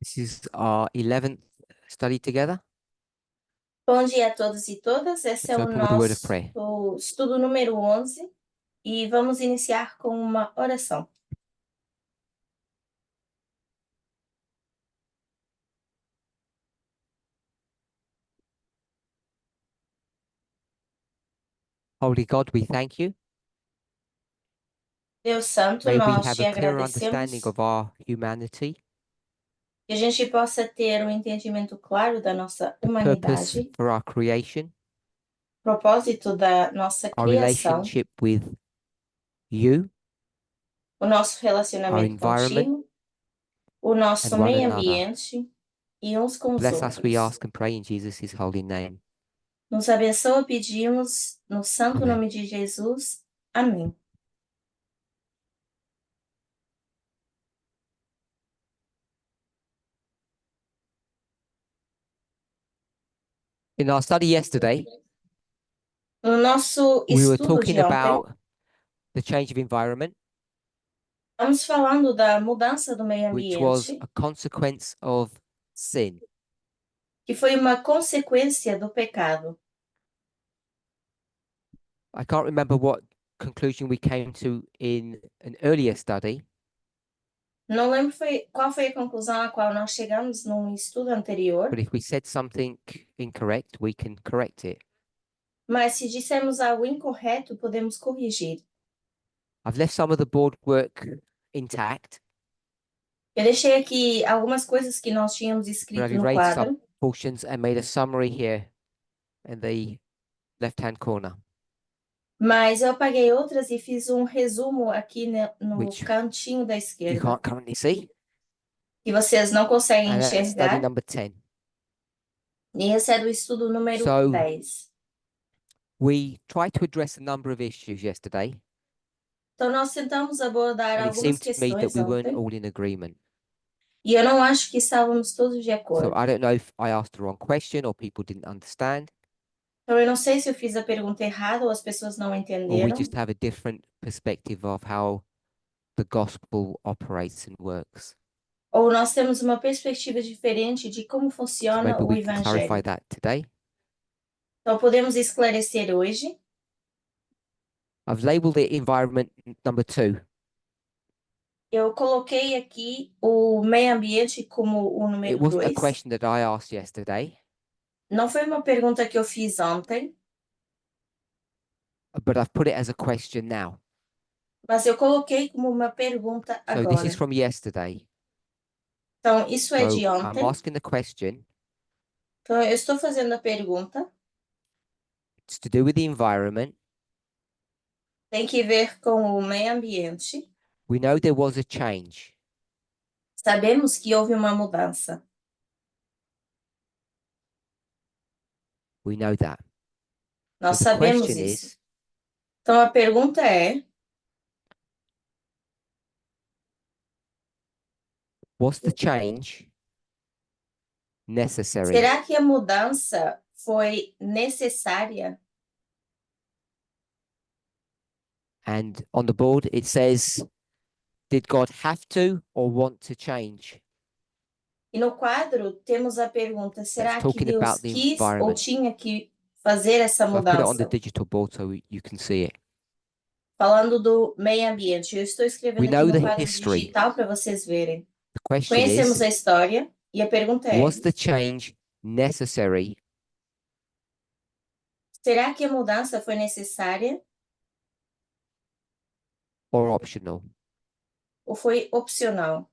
This is our 11th study together. Bom dia a todos e todas. Esse é Let's o open with a word of nosso prayer. estudo número 11 e vamos iniciar com uma oração. Holy God, we thank you. Deus Santo, May we nós have te a clear agradecemos understanding of our humanity, que a gente possa ter um entendimento claro da nossa the purpose humanidade, for our creation, propósito da nossa our criação, relationship with you, o nosso our relacionamento environment, contigo, o nosso and one meio another. ambiente e uns com os Bless us, we outros. ask and pray in Jesus' holy name. Nos abençoa, pedimos, no santo Amen. nome de Jesus. Amém. In our study yesterday, No nosso we were estudo talking de ontem, about the change of environment, estamos falando da mudança do meio which was ambiente, a consequence of sin. que foi uma consequência do pecado. I can't remember what conclusion we came to in an earlier study, Não lembro qual foi a conclusão a qual nós chegamos num estudo anterior, but if we said something incorrect, we can correct it. mas se dissermos algo incorreto, podemos corrigir. I've left some of the board work intact, Eu deixei aqui algumas coisas que nós tínhamos but escrito I've no erased some quadro, portions and made a summary here in the left-hand corner, mas eu apaguei outras e fiz um resumo aqui no which cantinho da you esquerda, can't currently see, que vocês não conseguem and that's study enxergar. number 10. E esse é do estudo número So 10. we tried to address a number of issues yesterday, Então, nós tentamos abordar and it algumas seemed to me that questões we weren't ontem, all in agreement. e eu não acho que estávamos todos de So acordo. I don't know if I asked the wrong question or people didn't understand, Então, eu não sei se eu fiz a pergunta errada ou as pessoas não or we entenderam, just have a different perspective of how the gospel operates and works. ou nós temos uma perspectiva diferente de como So funciona maybe o we can clarify Evangelho. that today. Então, podemos esclarecer hoje. I've labeled it environment number 2. Eu coloquei aqui o meio ambiente como o It número wasn't a 2. question that I asked yesterday, Não foi uma pergunta que eu fiz ontem, but I've put it as a question now. mas eu coloquei como uma pergunta So this is agora. from yesterday. Então, isso é de So I'm ontem. asking the question. Então, eu estou fazendo a pergunta. It's to do with the environment. Tem que ver com o meio ambiente. We know there was a change. Sabemos que houve uma mudança. We know that. Nós So the sabemos question isso. is, Então, a pergunta é: was the change necessary? será que a mudança foi necessária? And on the board it says, did God have to or want to change? E no quadro temos a pergunta: será que talking Deus about the quis ou environment. tinha que fazer essa So I've put it on the mudança? digital board so you can see it. Falando do meio ambiente, eu estou escrevendo We aqui know no the quadro history. digital para vocês verem. The question Conhecemos is, a história e a pergunta é: was the change necessary será que a mudança foi necessária or optional? ou foi opcional?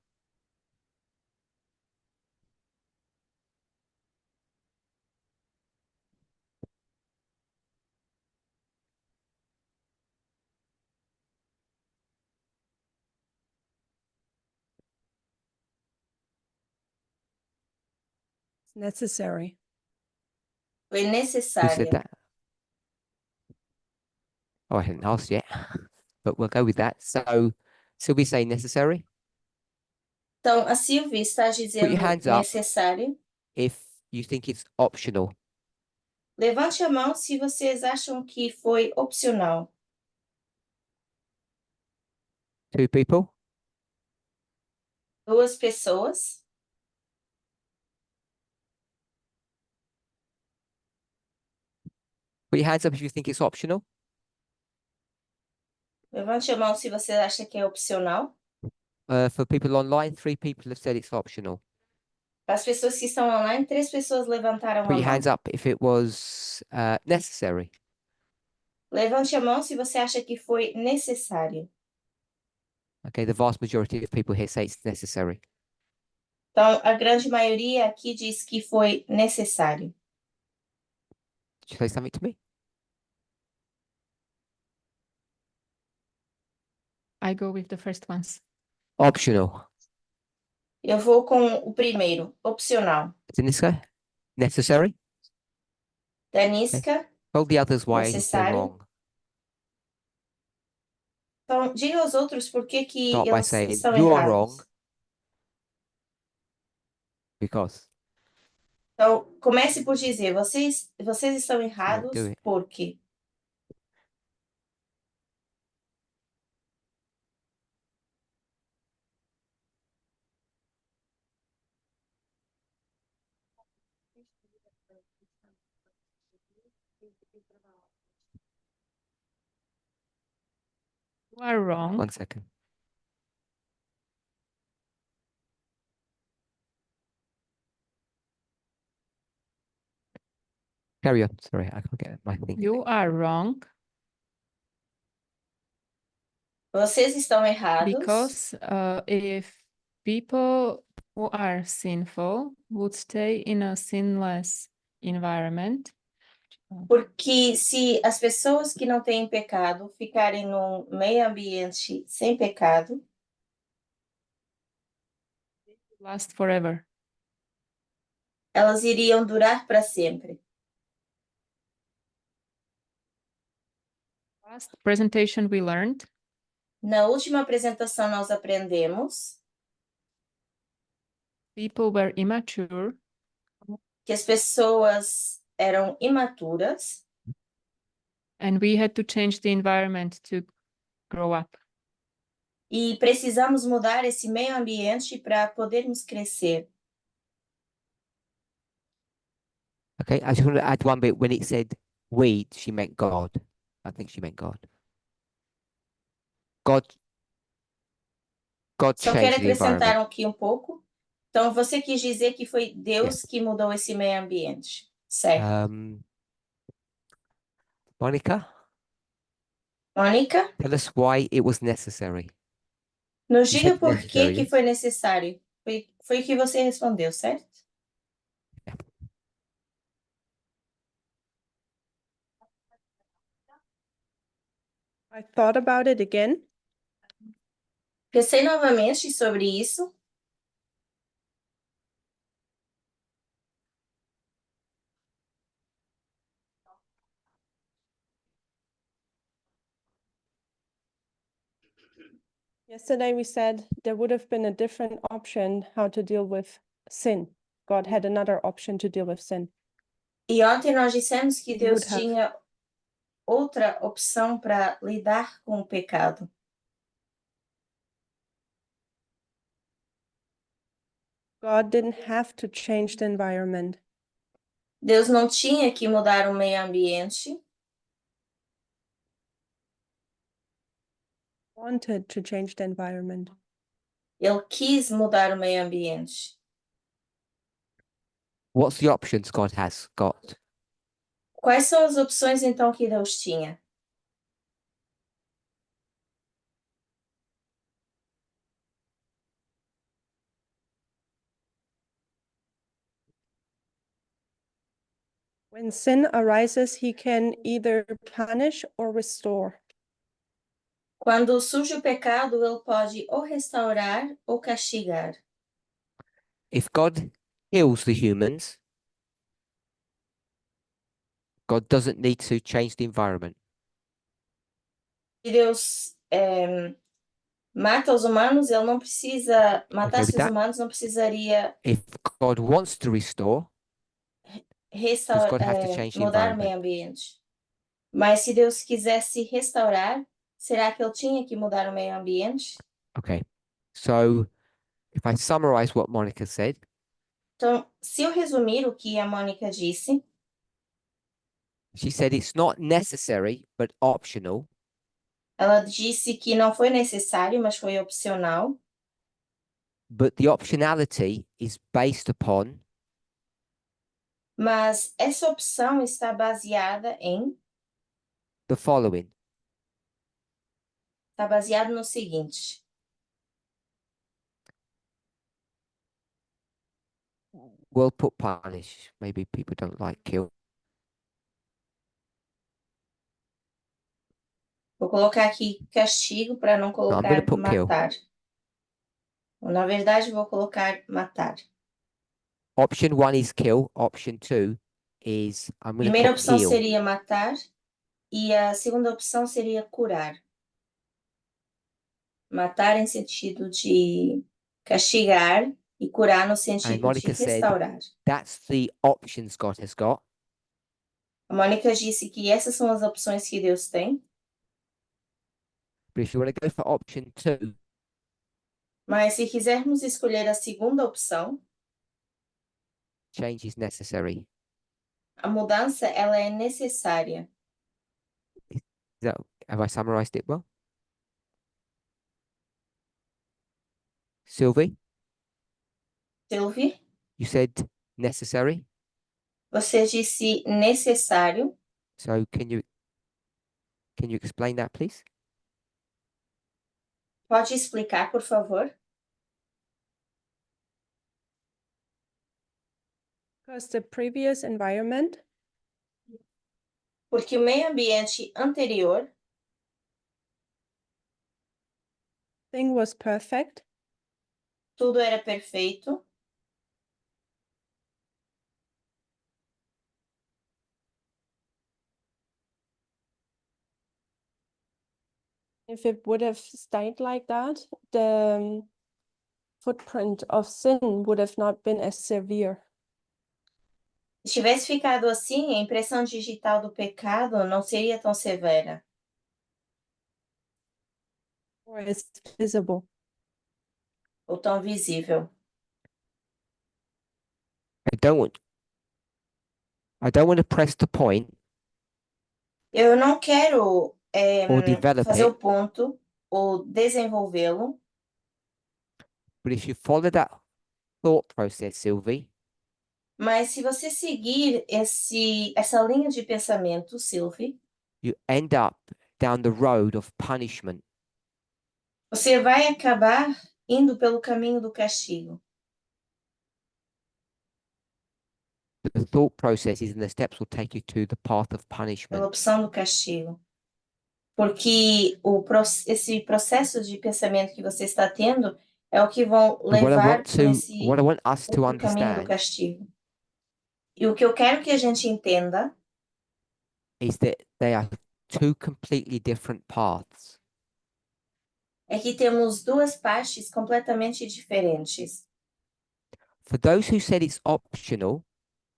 Necessary. Foi Who said necessária. that? Oh, I hadn't asked yet, but we'll go with that. So we say necessary. Então, a Silvia está dizendo hands up. necessário. If you think it's optional, Levante a mão se vocês acham que foi opcional. 2 people. 2 pessoas. Put your hands up if you think it's optional. Levante a mão se você acha que é opcional. For people online, 3 people have said it's optional. Para as pessoas que estão online, 3 pessoas levantaram Put a your mão. hands up if it was necessary. Levante a mão se você acha que foi necessário. Okay, the vast majority of people here say it's necessary. Então, a grande maioria aqui diz que foi necessário. Did you say something to me? I go with the first ones. Optional. Eu vou com o primeiro, opcional. Deniska? Necessary? Danisca, Told the others why they're necessário. wrong. Então, diga aos outros por que que Start by eles saying, estão "You are errados. wrong." Because. Então, comece por dizer, vocês estão Yeah, errados do it. porque. You are wrong 1 second. Carry on. Sorry, I can't get my thing. You are wrong Vocês estão errados because if people who are sinful would stay in a sinless environment, porque se as pessoas que não têm pecado ficarem num meio ambiente sem pecado, last forever. elas iriam durar para sempre. Last presentation we learned Na última apresentação nós aprendemos people were immature que as pessoas eram imaturas and we had to change the environment to grow up. e precisamos mudar esse meio ambiente para podermos crescer. Okay, I just want to add one bit. When it said we, she meant God. I think she meant God. God Só quero changed the acrescentar environment. aqui um pouco. Então, você quis dizer que foi Deus que mudou esse meio ambiente, certo? Monica, Mônica, tell us why it was necessary. nos You diga said por necessary, que yes? foi necessário. Foi o que você respondeu, certo? I thought about it again. Pensei novamente sobre isso. Yesterday we said there would have been a different option how to deal with sin. God had another option to deal with sin. E ontem nós dissemos que He Deus would have. tinha outra opção para lidar com o pecado. God didn't have to change the environment. Deus não tinha que mudar o meio ambiente, Wanted to change the environment. ele quis mudar o meio ambiente. What's the options God has got? Quais são as opções então que Deus tinha? When sin arises, he can either punish or restore. Quando surge o pecado, ele pode ou restaurar ou castigar. If God heals the humans, God doesn't need to change the environment. Se Deus mata os humanos, ele não precisa matasse os that. humanos, não precisaria If God wants to restore, does God have to change the mudar o environment? meio ambiente. Mas se Deus quisesse restaurar, será que ele tinha que mudar o meio ambiente? Okay. So if I summarize what Monica said, Então, se eu resumir o que a Mônica disse, She said it's not necessary, but optional. Ela disse que não foi necessário, mas foi opcional. But the optionality is based upon Mas essa opção está baseada the following. está baseado no seguinte. We'll put punish. Maybe people don't like kill. Vou colocar aqui castigo para não I'm going to colocar put kill. matar. Na verdade, vou colocar matar. Option 1 is kill. Option 2 is I'm going to Primeira put opção heal. seria matar e a segunda opção seria curar. Matar em sentido de castigar e curar no sentido de Monica said- restaurar. That's the options God has got. A Mônica disse que essas são as opções que Deus tem, But if you want to go for option 2, mas se quisermos escolher a segunda opção, change is necessary. a mudança ela é necessária. Have I summarized it well? Sylvie, Sylvie, you said necessary. você disse necessário. So can you explain that, please? Pode explicar, por favor? Because the previous environment Porque o meio ambiente anterior thing was perfect, tudo era perfeito. if it would have stayed like that, the footprint of sin would have not been as severe. Se tivesse ficado assim, a impressão digital do pecado não seria tão severa Or as visible. ou tão visível. I don't want to press the point Eu não quero or develop fazer o it, ponto ou desenvolvê-lo, but if you follow that thought process, Sylvie, mas se você seguir essa linha de pensamento, Sylvie, you end up down the road of punishment. você vai acabar indo pelo caminho do castigo. The thought processes and the steps will take you to the path of Pela punishment. opção do castigo. Porque esse processo de pensamento que você está tendo é o que vão But what I levar want us to outro caminho do understand castigo. E o que eu quero que a gente entenda is that they are two completely different paths. é que temos duas partes completamente diferentes. For those who said it's optional,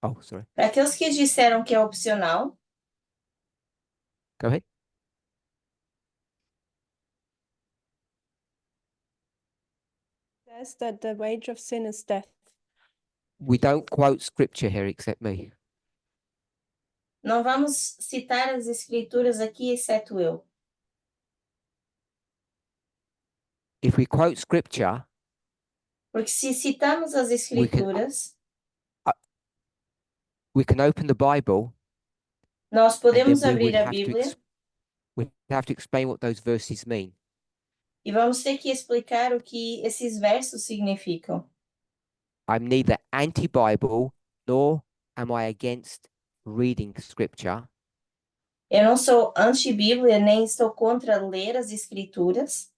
oh, sorry, Para aqueles que disseram que é opcional, go ahead. Says that the wage of sin is death. We don't quote scripture here except me. não vamos citar as escrituras aqui, exceto eu. If we quote scripture, Porque se citamos as escrituras, we can open the Bible nós and then podemos we abrir would a have to Bíblia we have to explain what those verses mean. e vamos ter que explicar o que esses versos significam. I'm neither anti-Bible nor am I against reading scripture. Eu não sou anti-Bíblia, nem estou contra ler as escrituras.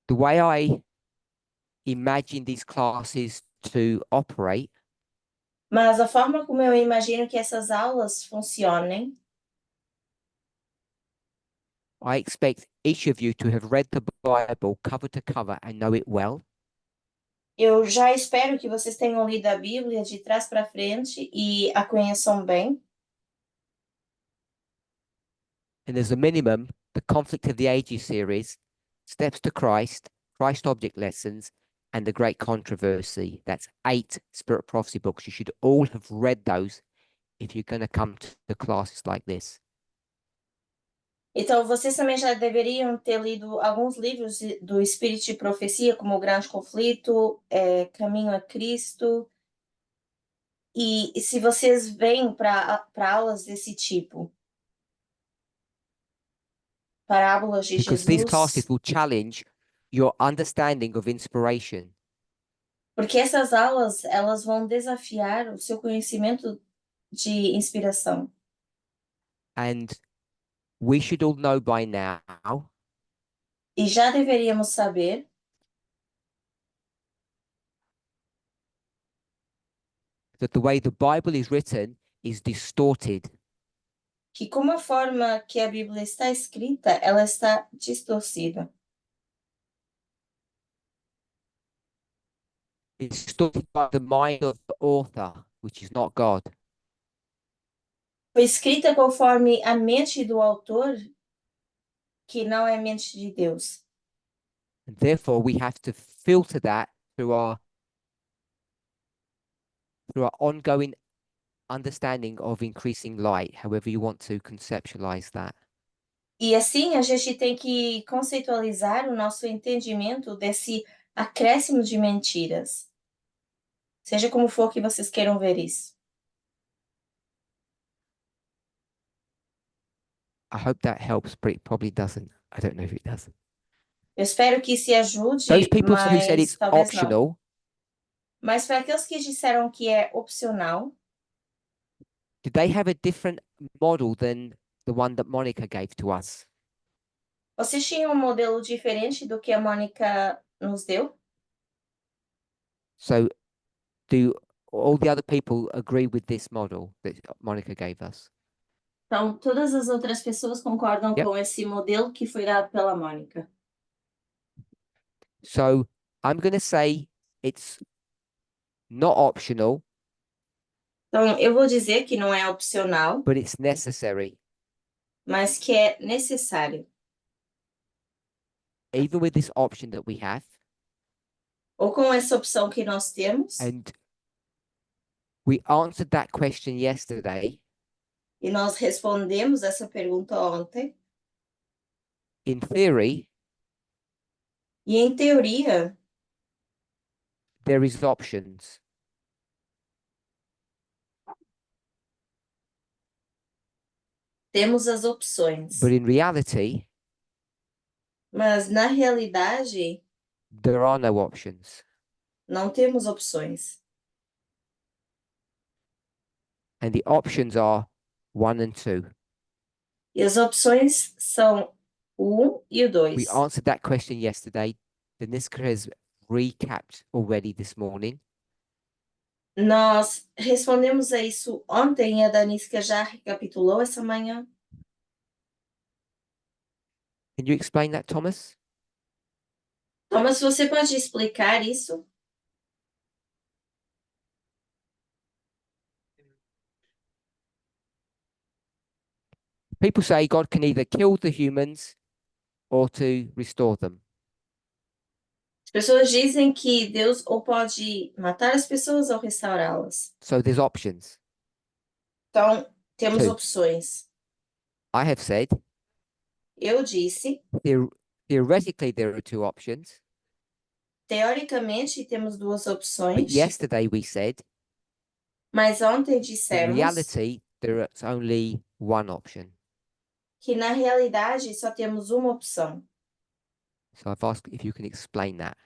The way I imagine these classes to operate Mas a forma como eu imagino que essas aulas funcionem, I expect each of you to have read the Bible cover to cover and know it well. eu já espero que vocês tenham lido a Bíblia de trás para frente e a conheçam bem. And as a minimum, the Conflict of the Ages series, Steps to Christ, Christ Object Lessons, and The Great Controversy. That's 8 Spirit Prophecy books. You should all have read those if you're going to come to classes like this. Então, vocês também já deveriam ter lido alguns livros do Espírito de Profecia, como O Grande Conflito, Caminho a Cristo. E se vocês vêm para aulas desse tipo, parábolas de Because these classes Jesus, will challenge your understanding of inspiration. porque essas aulas elas vão desafiar o seu conhecimento de inspiração. And we should all know by now E já deveríamos saber that the way the Bible is written is distorted. que como a forma que a Bíblia está escrita, ela está distorcida. It's distorted by the mind of the author, which is not God. Foi escrita conforme a mente do autor, que não é a mente de Deus. And therefore, we have to filter that through our ongoing understanding of increasing light, however you want to conceptualize that. E assim a gente tem que conceitualizar o nosso entendimento desse acréscimo de mentiras. Seja como for que vocês queiram ver isso. I hope that helps, but it probably doesn't. I don't know if it does. Eu espero que se ajude, Those people who said mas it's talvez não. optional, Mas para aqueles que disseram que é opcional, did they have a different model than the one that Monica gave to us? vocês tinham um modelo diferente do que a Mônica nos deu? So, do all the other people agree with this model that Monica gave us? Então, todas as outras pessoas concordam Yep. com esse modelo que foi dado pela Mônica. So, I'm going to say it's not optional, Então, eu vou dizer que não é opcional, but it's necessary. mas que é necessário. Even with this option that we have, Ou com essa opção que nós temos, and we answered that question yesterday. e nós respondemos essa pergunta ontem, In theory, e em teoria, there is options, temos as opções. but in reality, Mas na realidade, there are no options. não temos opções. And the options are 1 and 2. E as opções são o 1 e o 2. We answered that question yesterday. Deniska has recapped already this morning. Nós respondemos a isso ontem e a Danisca já recapitulou essa manhã. Can you explain that, Thomas? Thomas, você pode explicar isso? People say God can either kill the humans or to restore them. As pessoas dizem que Deus ou pode matar as pessoas ou restaurá-las. So there's options. Então, temos Sim. opções. I have said, Eu disse, theoretically, there are 2 options. teoricamente temos duas But opções, yesterday we said, mas ontem in dissemos reality, there is only 1 option. que na realidade só temos uma opção. So I've asked if you can explain that.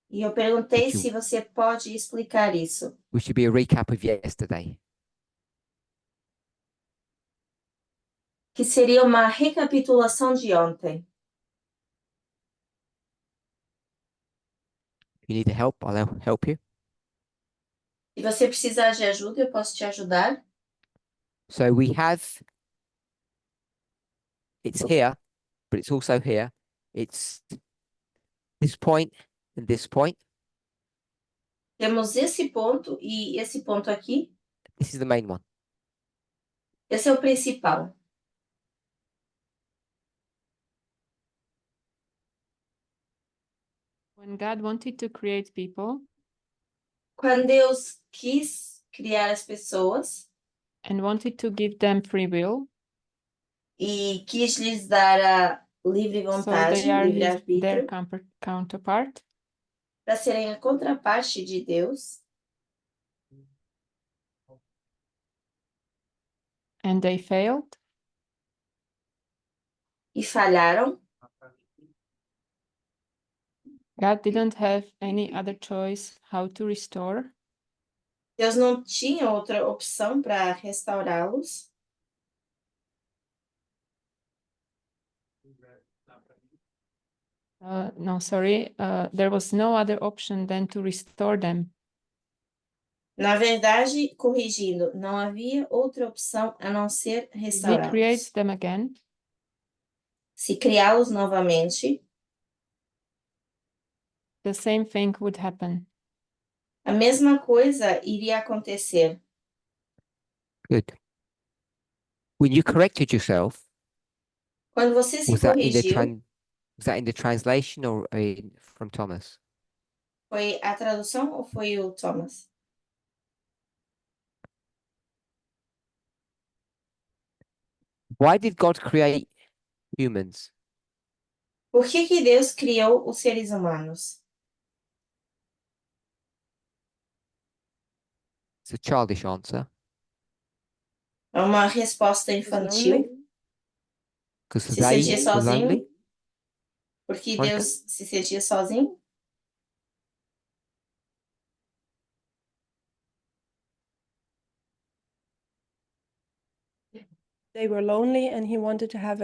E eu perguntei Would you- se você pode explicar isso. Which should be a recap of yesterday. Que seria uma recapitulação de ontem. If you need help, I'll help you. Se você precisar de ajuda, eu posso te ajudar. So we have, it's here, but it's also here. It's this point and this point. Temos esse ponto e esse ponto aqui. This is the main one. Esse é o principal. When God wanted to create people, Quando Deus quis criar as pessoas, and wanted to give them free will. e quis lhes dar a livre So vontade, they are their livre-arbítrio, counterpart. para serem a contraparte de Deus, And they failed. e falharam. God didn't have any other choice how to restore. Deus não tinha outra opção para restaurá-los. No, sorry. There was no other option than to restore them. Na verdade, corrigindo, não havia outra opção a não ser He creates restaurá-los. them again. Se criá-los novamente, The same thing would happen. a mesma coisa iria acontecer. Good. When you corrected yourself, Quando você se was that in the corrigiu, was that in the translation or from Thomas? foi a tradução ou foi o Thomas? Why did God create humans? Por que que Deus criou os seres humanos? It's a childish answer É uma resposta He was infantil. lonely. because Se they sentir were sozinho? lonely. Porque Monica? Deus se sentia sozinho? They were lonely and he wanted to have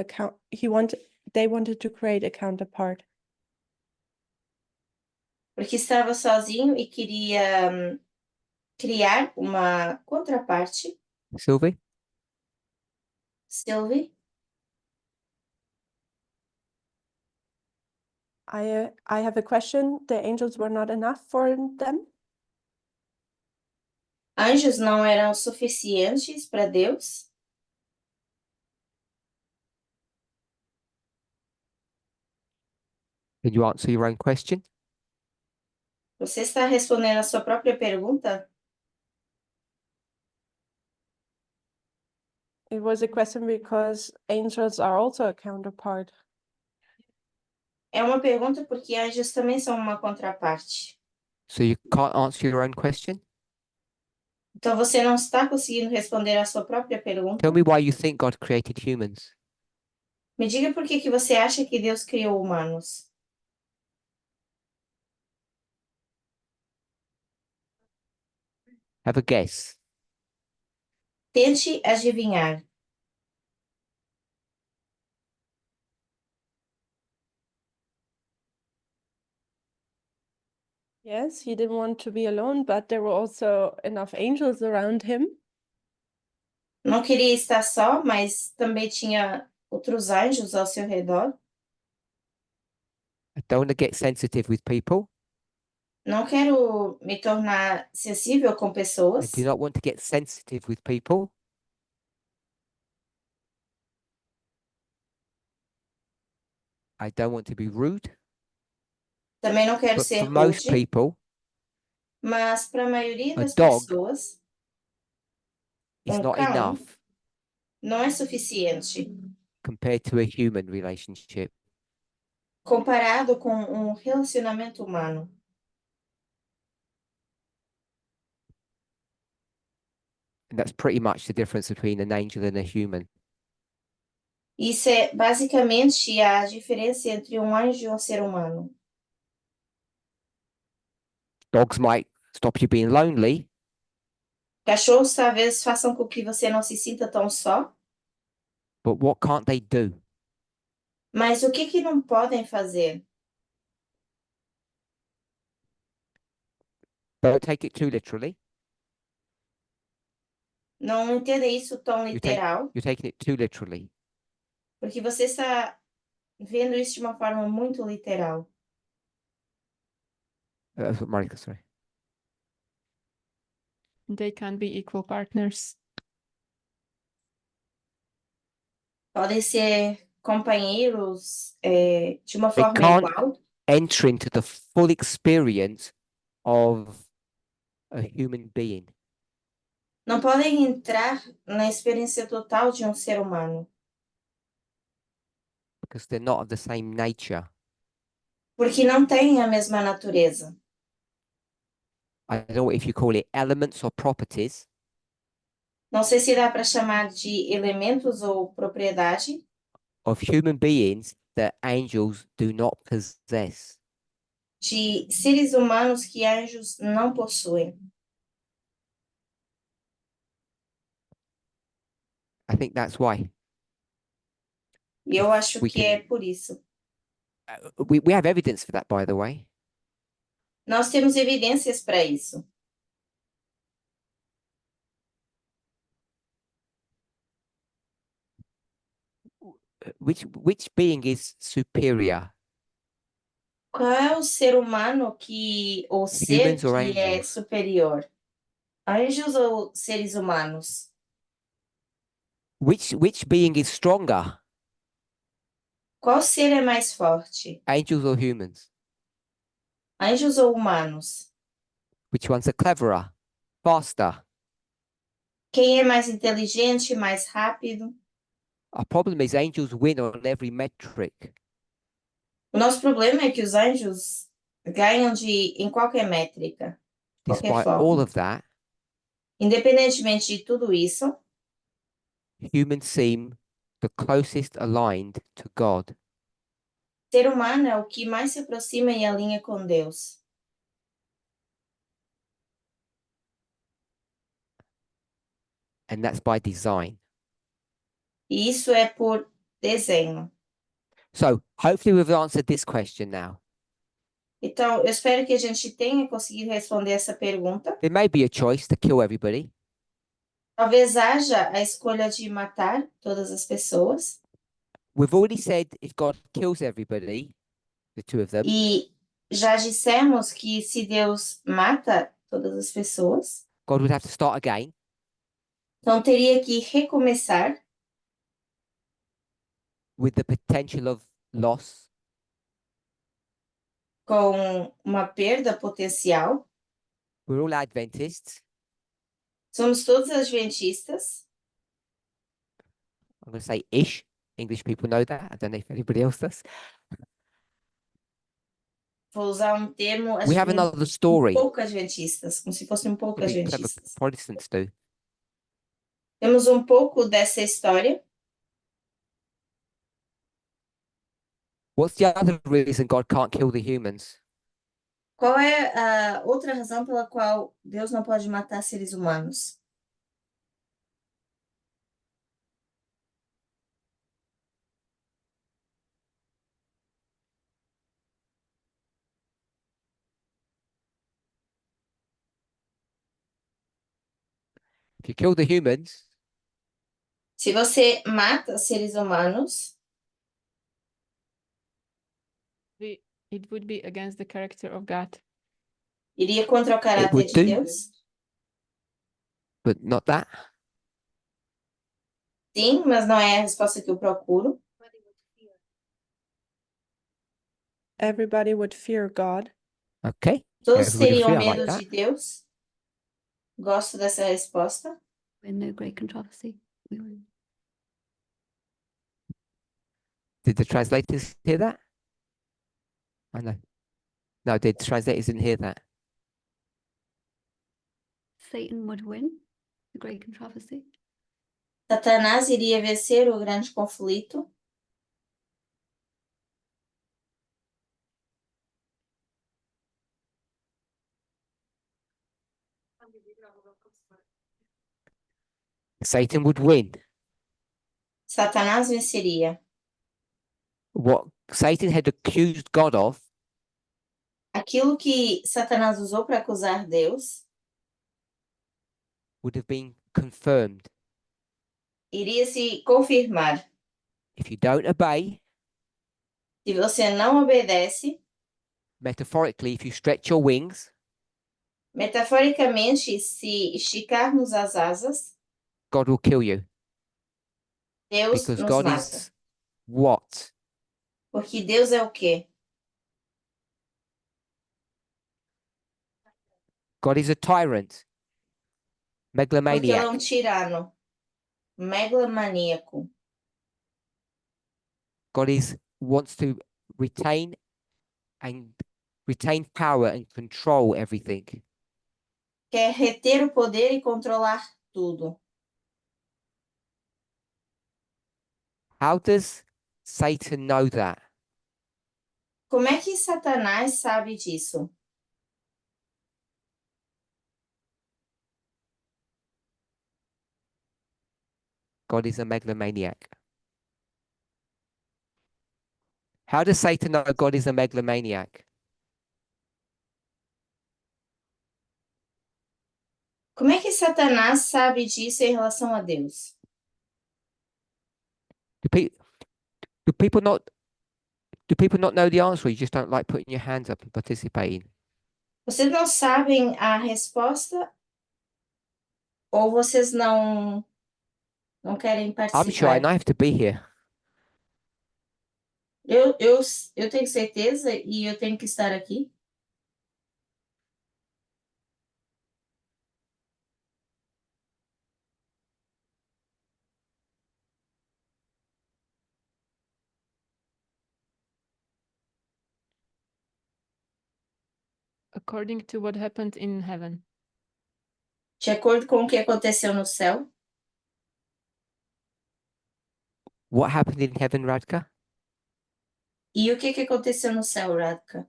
they wanted to create a counterpart. Porque estava sozinho e queria criar uma contraparte. Sylvie? Sylvie? I have a question. The angels were not enough for them? Anjos não eram suficientes para Deus? Can you answer your own question? Você está respondendo a sua própria pergunta? It was a question because angels are also a counterpart. É uma pergunta porque anjos também são uma contraparte. So you can't answer your own question? Então você não está conseguindo responder a sua própria pergunta? Tell me why you think God created humans. Me diga por que que você acha que Deus criou humanos? Have a guess. Tente adivinhar. Yes, he didn't want to be alone, but there were also enough angels around him. Não queria estar só, mas também tinha outros anjos ao seu redor. I don't want to get sensitive with people. Não quero me tornar sensível com I pessoas. do not want to get sensitive with people. I don't want to be rude. Também não quero But ser for most rude, people, mas para a maioria A das dog pessoas, it's Um not cão. enough não é suficiente compared to a human relationship. comparado com um relacionamento humano. And that's pretty much the difference between an angel and a human. Isso é basicamente a diferença entre um anjo e um ser humano. Dogs might stop you being lonely, Cachorros talvez façam com que você não se sinta tão só, but what can't they do? mas o que não podem fazer? Don't take it too literally. Não entenda isso tão You take- literal, You're taking it too literally. porque você está vendo isso de uma forma muito literal. That's what Marika, sorry. They can be equal partners. Podem ser companheiros de uma They forma can't- igual, Enter into the full experience of a human being. não podem entrar na experiência total de um ser humano, because they're not of the same nature. porque não têm a mesma natureza. I don't know if you call it elements or properties, Não sei se dá para chamar de elementos ou propriedade of human beings that angels do not possess. de seres humanos que anjos não possuem. I think that's why. E eu acho We que é can- por isso. We have evidence for that, by the way. Nós temos evidências para isso. Which being is superior, Qual é o ser humano ou ser humans or que é angels? superior? Anjos ou seres humanos? Which being is stronger, Qual ser é mais forte? angels or humans? Anjos ou humanos? Which ones are cleverer, faster? Quem é mais inteligente, mais rápido? Our problem is angels win on every metric. O nosso problema é que os anjos ganham em qualquer métrica, qualquer Despite all forma. of that, Independentemente de tudo isso, humans seem the closest aligned to God. ser humano é o que mais se aproxima e alinha com Deus. And that's by design. E isso é por desenho. So hopefully we've answered this question now. Então, eu espero que a gente tenha conseguido responder essa pergunta. There may be a choice to kill everybody, Talvez haja a escolha de matar todas as pessoas. we've already said if God kills everybody, the two of them, E já dissemos que se Deus mata todas as pessoas, God would have to start again. então teria que recomeçar With the potential of loss. com uma perda potencial. We're all Adventists. Somos todos adventistas. I'm going to say ish. English people know that. I don't know if anybody else does. Vou usar um termo We have another story. pouco adventistas, como se fossem um pouco Maybe clever adventistas. Protestants do. Temos um pouco dessa história. What's the other reason God can't kill the humans? Qual é a outra razão pela qual Deus não pode matar seres humanos? If you kill the humans, Se você mata seres humanos, It would be against the character of God. iria contra o caráter would de do. Deus? but not that. Sim, mas não é a resposta que eu procuro. Everybody would fear God. Okay. Todos Everybody teriam free, I like medo that. de Deus? Gosto dessa resposta. In no great controversy. We were Did the translators hear that? I know. No, the translators didn't hear that. Satan would win the great controversy. Satanás iria vencer o grande conflito. Satan would win. Satanás venceria. What Satan had accused God of Aquilo que Satanás usou para acusar Deus would have been confirmed. iria se confirmar. If you don't obey, Se você não obedece, metaphorically, if you stretch your wings, metaforicamente, se esticarmos as asas, God will kill you. Deus Because nos God mata. is what? Porque Deus é o quê? God is a tyrant. Porque ele é Megalomaniac. tirano, megalomaníaco. God wants to retain and retain power and control everything. Quer reter o poder e controlar tudo. How does Satan know that? Como é que Satanás sabe disso? God is a megalomaniac. How does Satan know God is a megalomaniac? Como é que Satanás sabe disso em relação a Deus? Do, pe- do people not do people not know the answer? Or you just don't like putting your hands up and participating. Vocês não sabem a resposta ou vocês não querem I'm sure, and participar? I have to be here. Eu tenho certeza e eu tenho que estar aqui. According to what happened in heaven. De acordo com o que aconteceu no céu. What happened in heaven, Radka? E o que aconteceu no céu, Radka?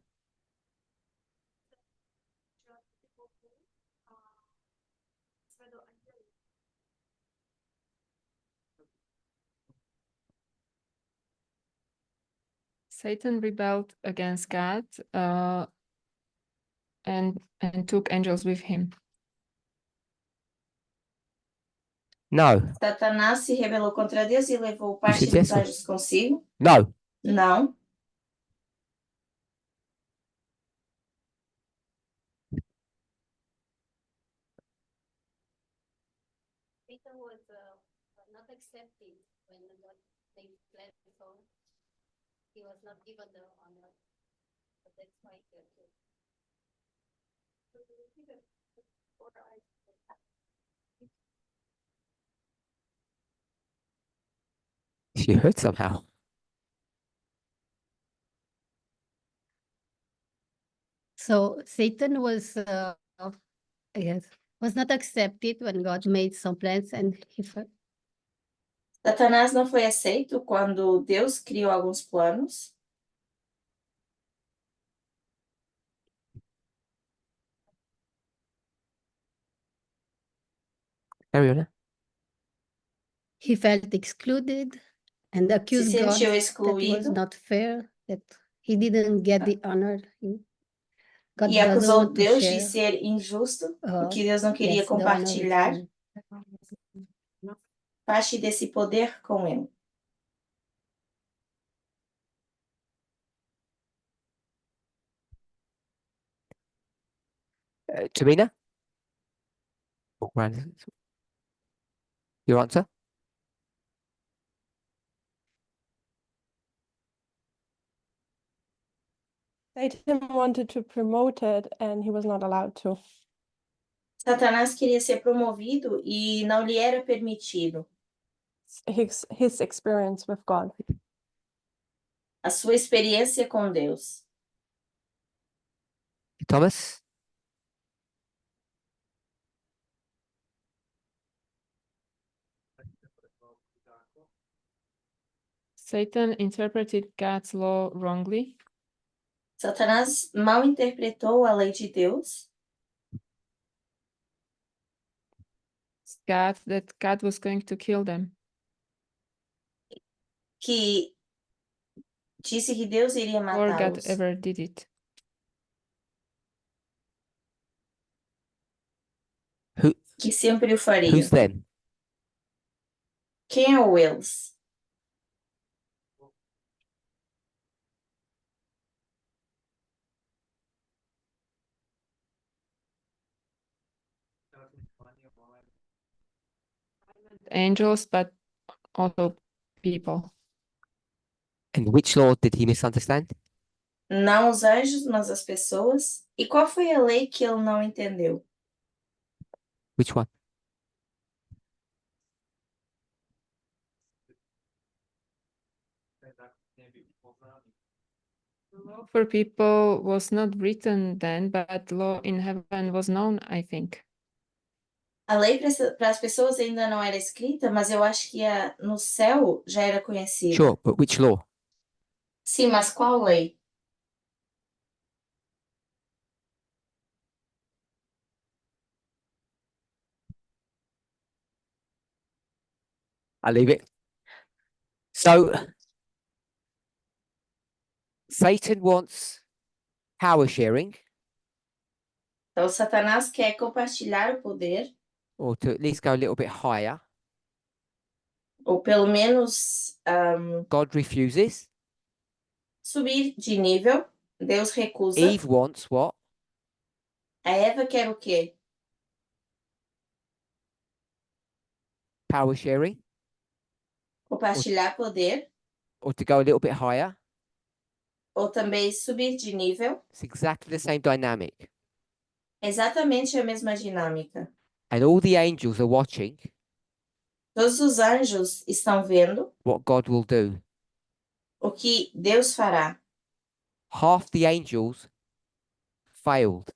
Satan rebelled against God and took angels with him. No. Satanás se rebelou contra Deus e levou parte said dos yes or- anjos consigo? No. Não. Satan was not accepted when God made flesh, so he was not given the honor. But that's why he got killed. She heard somehow. So Satan was, yes, was not accepted when God made some plans and Satanás não foi aceito quando Deus criou alguns planos. Ariana? he felt excluded and Se accused God sentiu that was excluído not fair, that he didn't get the honor. God e doesn't acusou want to Deus de share, ser injusto, uh, porque Deus não queria yes, the honor with compartilhar him. parte desse poder com ele. Tamina? Your answer? Satan wanted to promote it and he was not allowed to. Satanás queria ser promovido e não lhe era permitido. His experience with God. A sua experiência com Deus. Thomas? Satan interpreted God's law wrongly. Satanás mal interpretou a lei de Deus, That God was going to kill them. que disse que Deus iria Before God matá-los. ever did it. Que sempre o faria. Who's them? Quem é o eles? Angels, but also people. And which law did he misunderstand? Não os anjos, mas as pessoas. E qual foi a lei que ele não entendeu? Which one? Law for people was not written then, but law in heaven was known, I think. A lei para as pessoas ainda não era escrita, mas eu acho que no céu já era conhecida. Sure, but which law? Sim, mas qual lei? I leave it. So Satan wants power sharing, Então, Satanás quer compartilhar o poder, or to at least go a little bit higher. ou pelo menos God refuses. subir de nível. Deus recusa. Eve wants what? A Eva quer o quê? Power sharing, Compartilhar poder, or to go a little bit higher. ou também subir de nível. It's exactly the same dynamic. Exatamente a mesma dinâmica. And all the angels are watching Todos os anjos estão vendo what God will do. o que Deus fará. Half the angels failed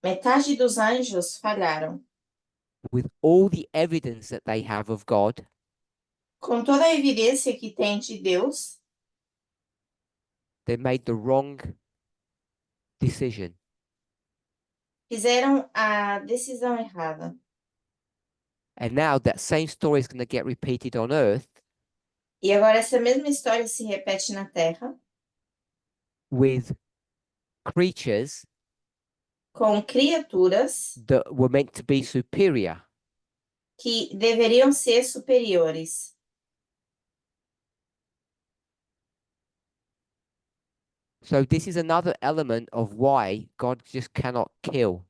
Metade dos anjos falharam. with all the evidence that they have of God. Com toda a evidência que tem de Deus, They made the wrong decision. fizeram a decisão errada. And now that same story is going to get repeated on earth E agora essa mesma história se repete na Terra, with creatures com criaturas that were meant to be superior. que deveriam ser superiores. So this is another element of why God just cannot kill.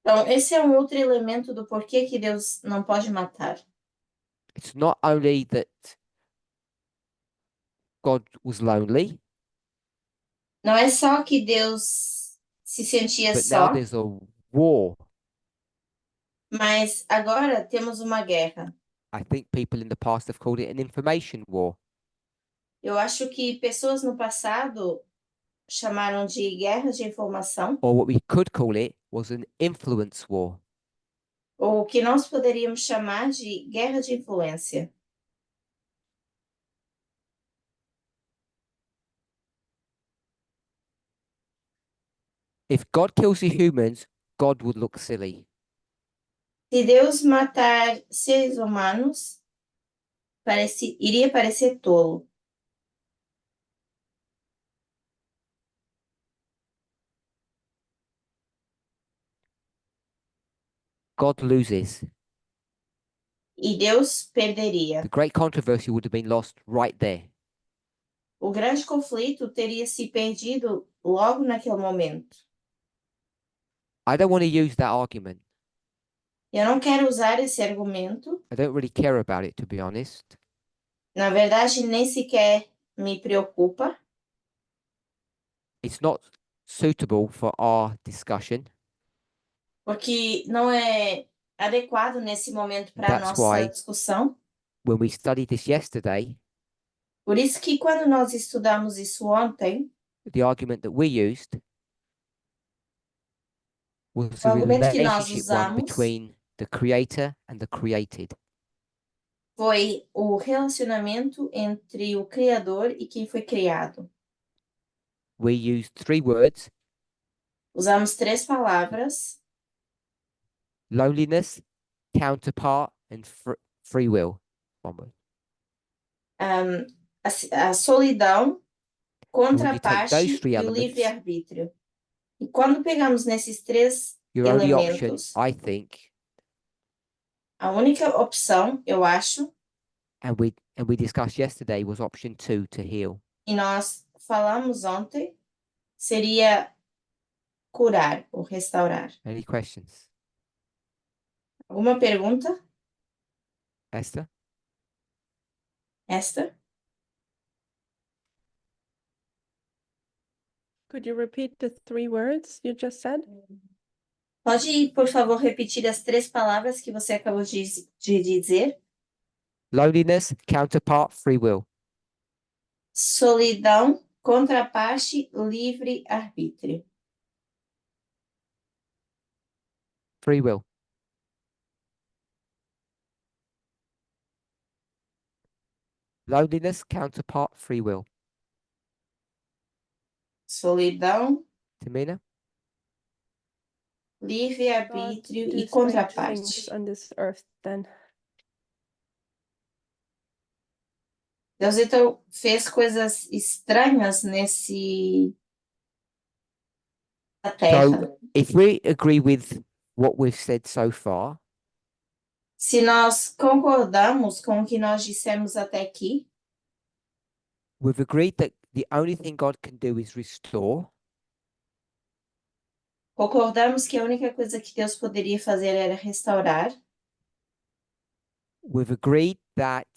Então, esse é um outro elemento do porquê que Deus não pode matar. It's not only that God was lonely, Não é só que Deus se sentia but now só, there's a war. mas agora temos uma guerra. I think people in the past have called it an information war. Eu acho que pessoas no passado chamaram de guerra de informação, Or what we could call it was an influence war. ou o que nós poderíamos chamar de guerra de influência. If God kills the humans, God would look silly. Se Deus matar seres humanos, iria parecer tolo. God loses. E Deus perderia. The great controversy would have been lost right there. O grande conflito teria se perdido logo naquele momento. I don't want to use that argument. Eu não quero usar esse argumento. I don't really care about it, to be honest. Na verdade, nem sequer me preocupa. It's not suitable for our discussion. Porque não é adequado nesse momento para a That's nossa why- discussão. When we studied this yesterday, Por isso que quando nós estudamos isso ontem, the argument that we used was o a argumento que nós relationship one usamos between the creator and the created. foi o relacionamento entre o Criador e quem foi criado. We used 3 words: Usamos 3 palavras: loneliness, counterpart, and free will. One word. a solidão, when you take contraparte those 3 e o elements, livre-arbítrio. E quando pegamos nesses 3 your only option, elementos, I think, a única opção, eu acho, and we discussed yesterday, was option 2, to heal. e nós falamos ontem, seria curar ou restaurar. Any questions? Alguma pergunta, Esther? Esther? Could you repeat the 3 words you just said? Pode, por favor, repetir as 3 palavras que você acabou de dizer? Loneliness, counterpart, free will. Solidão, contraparte, livre-arbítrio. Free will. Loneliness, counterpart, free will. Solidão, Tamina? God livre-arbítrio do e strange things contraparte. on this earth then. Deus então fez coisas estranhas na Terra. If we agree with what we've said so far, Se nós concordamos com o que nós dissemos até aqui, we've agreed that the only thing God can do is restore. concordamos que a única coisa que Deus poderia fazer era restaurar. We've agreed that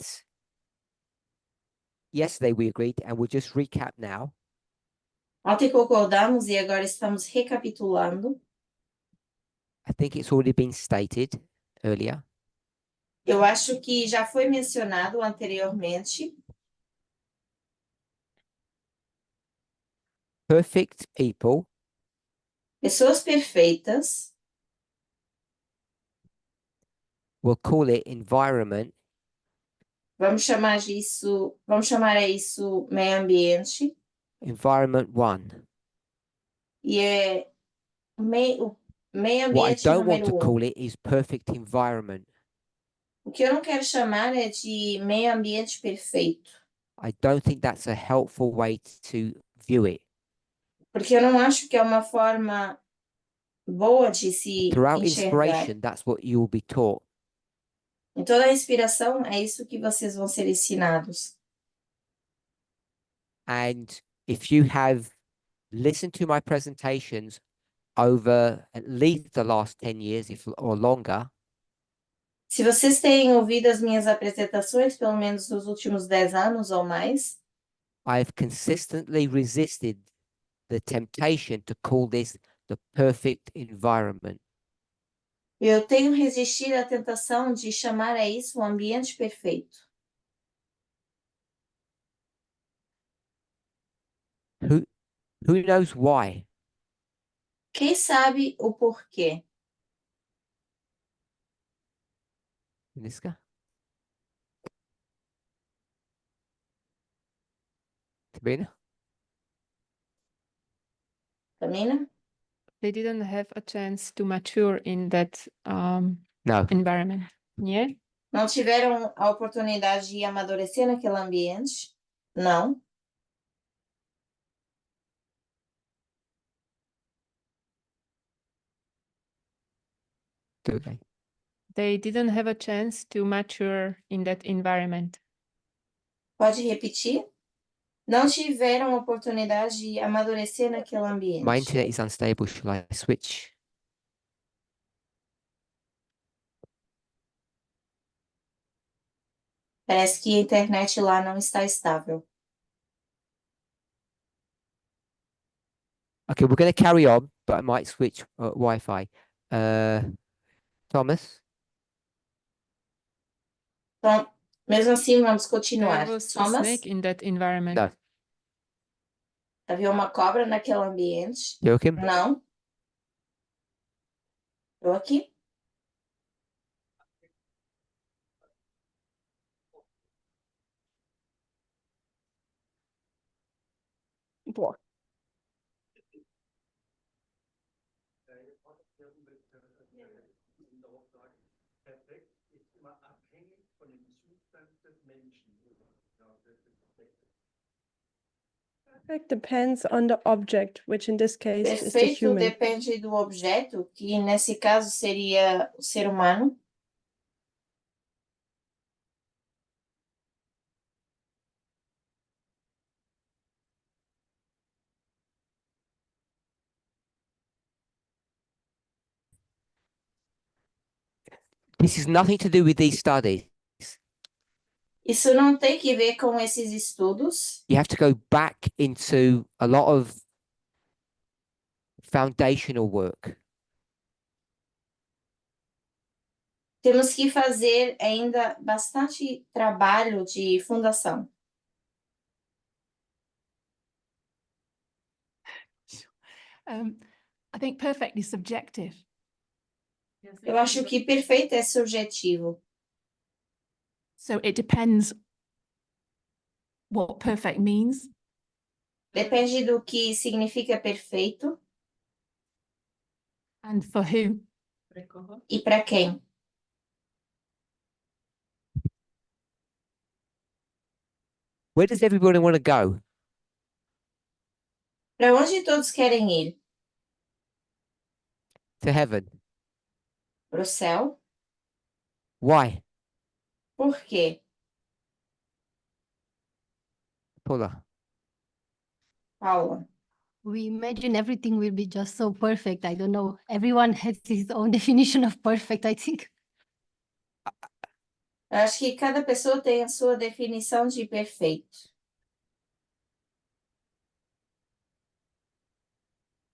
yesterday we agreed, and we'll just recap now. Ontem concordamos e agora estamos recapitulando. I think it's already been stated earlier. Eu acho que já foi mencionado anteriormente. Perfect people Pessoas perfeitas, we'll call it environment, vamos chamar a isso meio ambiente. environment 1. E o meio What I ambiente don't want número to 1. call it is perfect environment. O que eu não quero chamar é de meio ambiente perfeito, I don't think that's a helpful way to view it. porque eu não acho que é uma forma boa de se Throughout enxergar. inspiration, that's what you will be taught. Em toda a inspiração, é isso que vocês vão ser ensinados. And if you have listened to my presentations over at least the last 10 years or longer, Se vocês têm ouvido as minhas apresentações, pelo menos nos últimos 10 anos ou mais, I've consistently resisted the temptation to call this the perfect environment. eu tenho resistido à tentação de chamar a isso um ambiente perfeito. Who knows why? Quem sabe o porquê? Niska? Sabrina? Camina? They didn't have a chance to mature in that No. environment. Yeah. Não tiveram a oportunidade de amadurecer naquele ambiente? Não. Okay. They didn't have a chance to mature in that environment. Pode repetir? Não tiveram a oportunidade de amadurecer naquele My ambiente. internet is unstable. Shall I switch? Parece que a internet lá não está estável. Okay, we're going to carry on, but I might switch Wi-Fi. Thomas? Então, mesmo assim, vamos There continuar. was a Thomas, snake in that environment. No. havia uma cobra naquele ambiente? Joachim? Não. Eu aqui? Boah. Perfect depends on the object, which in this case is the Perfeito human. depende do objeto, que nesse caso seria o ser humano. This is nothing to do with these studies. Isso não tem que ver com esses estudos. You have to go back into a lot of foundational work. Temos que fazer ainda bastante trabalho de fundação. I think perfect is subjective. Eu acho que perfeito é subjetivo. So it depends what perfect means. Depende do que significa perfeito And for who. e para quem. Where does everybody want to go? Para onde todos querem ir? To heaven. Para o céu? Why? Por quê? Paula. Paula. We imagine everything will be just so perfect. I don't know. Everyone has his own definition of perfect, I think. Eu acho que cada pessoa tem a sua definição de perfeito.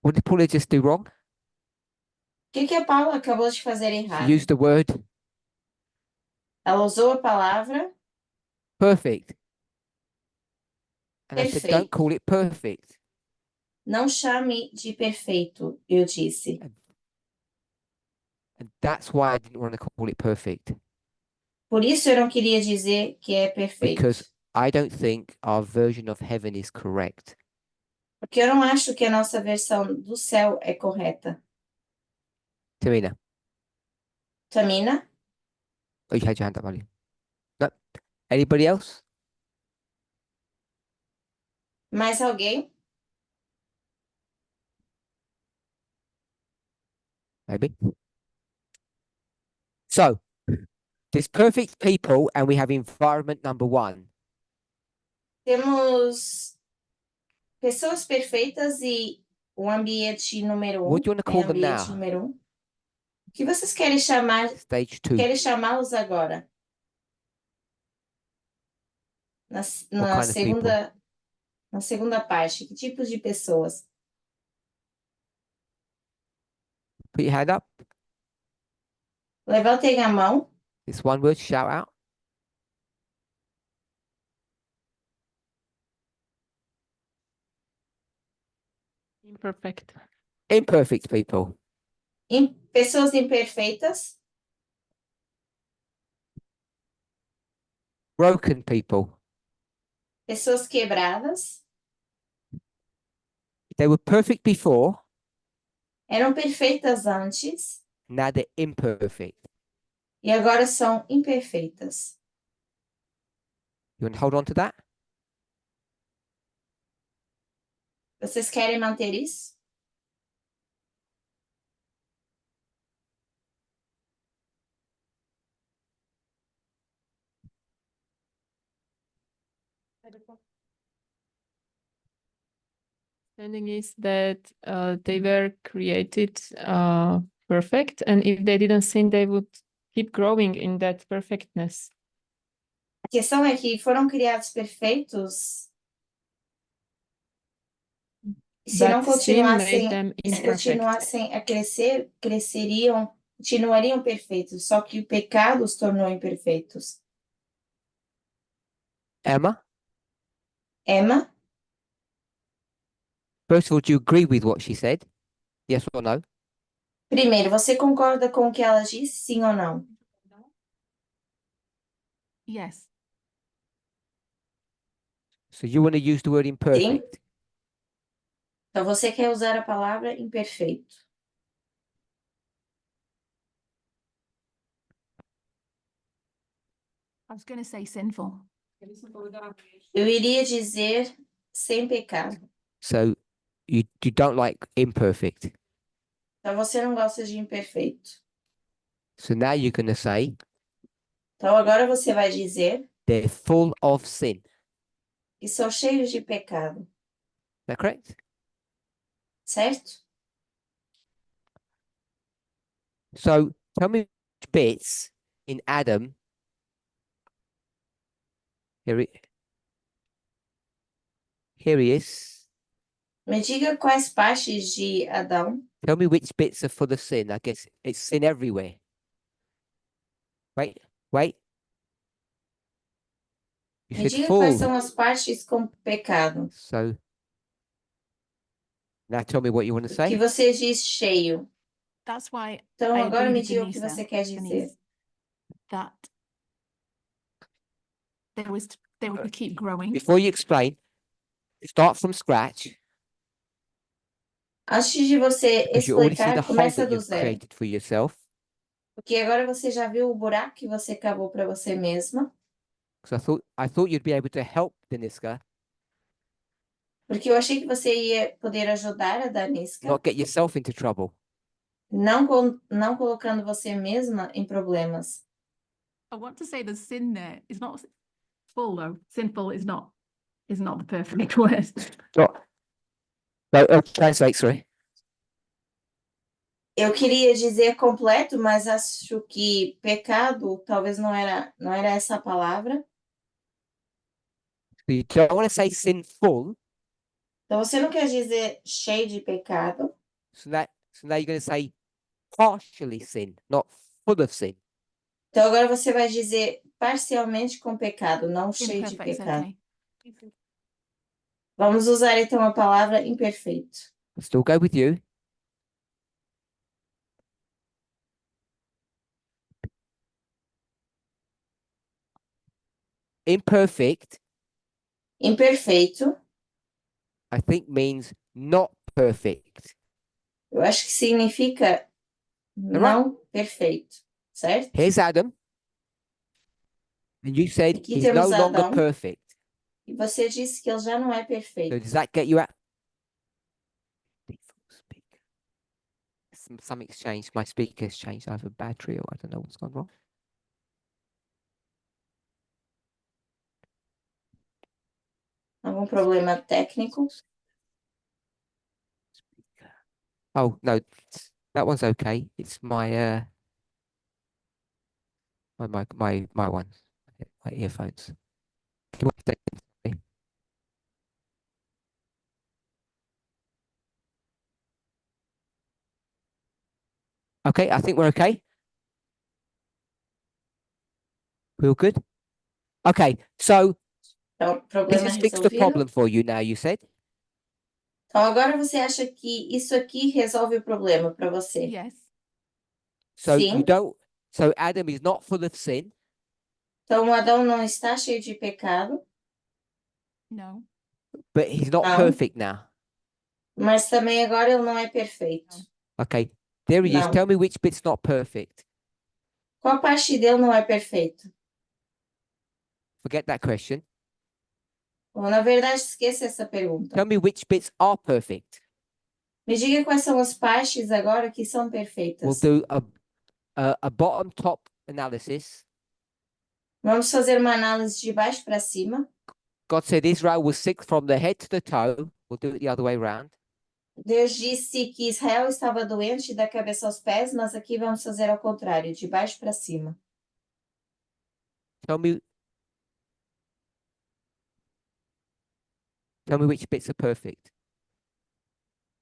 What did Paula just do wrong? O que a Paula acabou de fazer She errado? used the word Ela usou a palavra perfect. And I said, don't perfeito. call it perfect. Não chame de perfeito, eu disse. And that's why I didn't want to call it perfect. Por isso eu não queria dizer que é perfeito. Because I don't think our version of heaven is correct. Porque eu não acho que a nossa versão do céu é correta. Tamina, Tamina? oh, you had your hand up, Ali. No. Anybody else? Mais alguém? Maybe. So, there's perfect people and we have environment number 1. Temos pessoas perfeitas e o ambiente número 1. What do you want to call them ambiente now? número 1. O que vocês querem chamar? Stage 2. Querem chamá-los agora? Na kind of people? segunda parte, que tipos de pessoas? Put your hand up. Levantem a mão. It's one word, shout out. Imperfect. Imperfect people. Pessoas imperfeitas. Broken people. Pessoas quebradas. They were perfect before, Eram perfeitas antes now they're imperfect. e agora são imperfeitas. You want to hold on to that? Vocês querem manter isso? Understanding is that they were created perfect, and if they didn't sin, they would keep growing in that perfectness. A questão é que foram criados perfeitos. E se não But sin made continuassem, them se imperfect. continuassem a crescer, continuariam perfeitos. Só que o pecado os tornou imperfeitos. Emma, Emma, first of all, do you agree with what she said? Yes or no? primeiro, você concorda com o que ela disse, sim ou não? Yes. So you want to use the word imperfect? Então você quer usar a palavra imperfeito. I was going to say sinful. Eu iria dizer sem pecado. So you don't like imperfect. Então você não gosta de imperfeito. So now you're going to say Então agora você vai dizer they're full of sin. que são cheios de pecado, Is that correct? certo? So tell me which bits in Adam. Here he is. Me diga quais partes de Adão. Tell me which bits are full of sin. I guess it's sin everywhere. Wait. You Me said diga quais full. são as partes com pecado. So Now tell me what you want to Que say. você diz cheio. That's why Então I agora agree me with diga o que Denise você there, quer dizer. Denise, that they would keep growing. Before you explain, start from scratch Antes de você because you already see the explicar, hole começa that do you've zero. created for yourself. Porque agora você já viu o buraco que você cavou para você mesma. Because I thought you'd be able to help Deniska Porque eu achei que você ia poder ajudar a Daniska, not get yourself into trouble. não colocando você mesma em problemas. I want to say the sin there is not full though. Sinful is not the perfect word. No, translate, sorry. Eu queria dizer completo, mas acho que pecado talvez não era essa a palavra. So you don't want to say sinful, Então você não quer dizer cheio de pecado. so now you're going to say partially sin, not full of sin. Então agora você vai dizer parcialmente com pecado, não cheio de Imperfect's pecado. okay. Vamos usar então a palavra imperfeito. I'll still go with you. Imperfect, Imperfeito, I think, means not perfect. eu acho que significa não perfeito, certo? Here's Adam. And you said Aqui he's no temos longer Adão. perfect. E você disse que ele já não é So perfeito. does that get you out? Default speaker. Something's changed. My speaker's changed. I have a battery or I don't know what's gone wrong. Algum problema técnico? Oh no, that one's okay. It's my my ones, my earphones. Give me one second, sorry. Okay, I think we're okay. We all good? Okay, so Então, this problema has fixed the resolvido. problem for you now, you said? Então, agora você acha que isso aqui resolve o problema para você? Yes. So you Sim. don't, so Adam is not full of sin, Então, Adão não está cheio de pecado, No. but he's not Não. perfect now. mas também agora ele não é perfeito. Okay, there he is. Não. Tell me which bit's not perfect. Qual parte dele não é perfeito? Forget that question. Ou, na verdade, esqueça essa pergunta. Tell me which bits are perfect. Me diga quais são as partes agora que são We'll perfeitas. do a bottom top analysis. Vamos fazer uma análise de baixo para cima. God said Israel was sick from the head to the toe. We'll do it the other way around. Deus disse que Israel estava doente da cabeça aos pés, mas aqui vamos fazer ao contrário, de baixo para cima. Tell me which bits are perfect.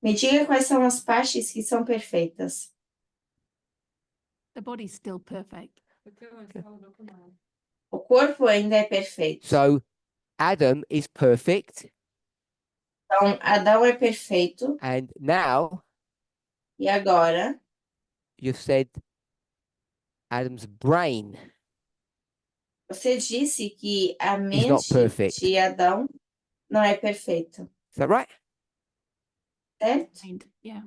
Me diga quais são as partes que são perfeitas. The body's still perfect. O corpo ainda é perfeito. So Adam is perfect, Então, Adão é perfeito. and now E agora, you've said Adam's brain você disse que a is not mente perfect. de Adão não é perfeita, Is that right? certo? Mind. Yeah.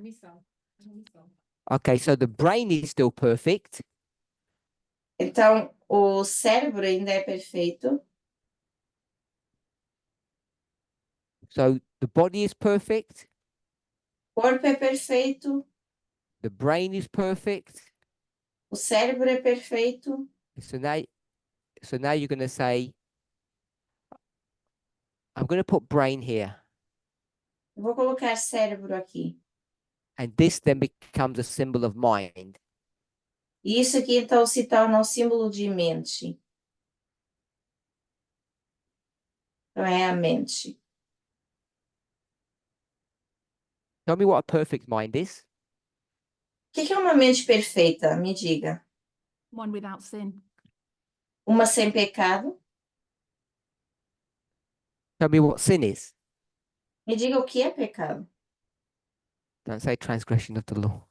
Okay, so the brain is still perfect, Então, o cérebro ainda é perfeito. so the body is perfect, O corpo é perfeito. the brain is perfect. O cérebro é perfeito. So now you're going to say, I'm going to put brain here, Eu vou colocar cérebro aqui. and this then becomes a symbol of mind. E isso aqui, então, se torna um símbolo de mente. Então, é a mente. Tell me what a perfect mind is. O que é uma mente perfeita? Me diga. One without sin. Uma sem pecado? Tell me what sin is. Me diga o que é pecado. Don't say transgression of the law.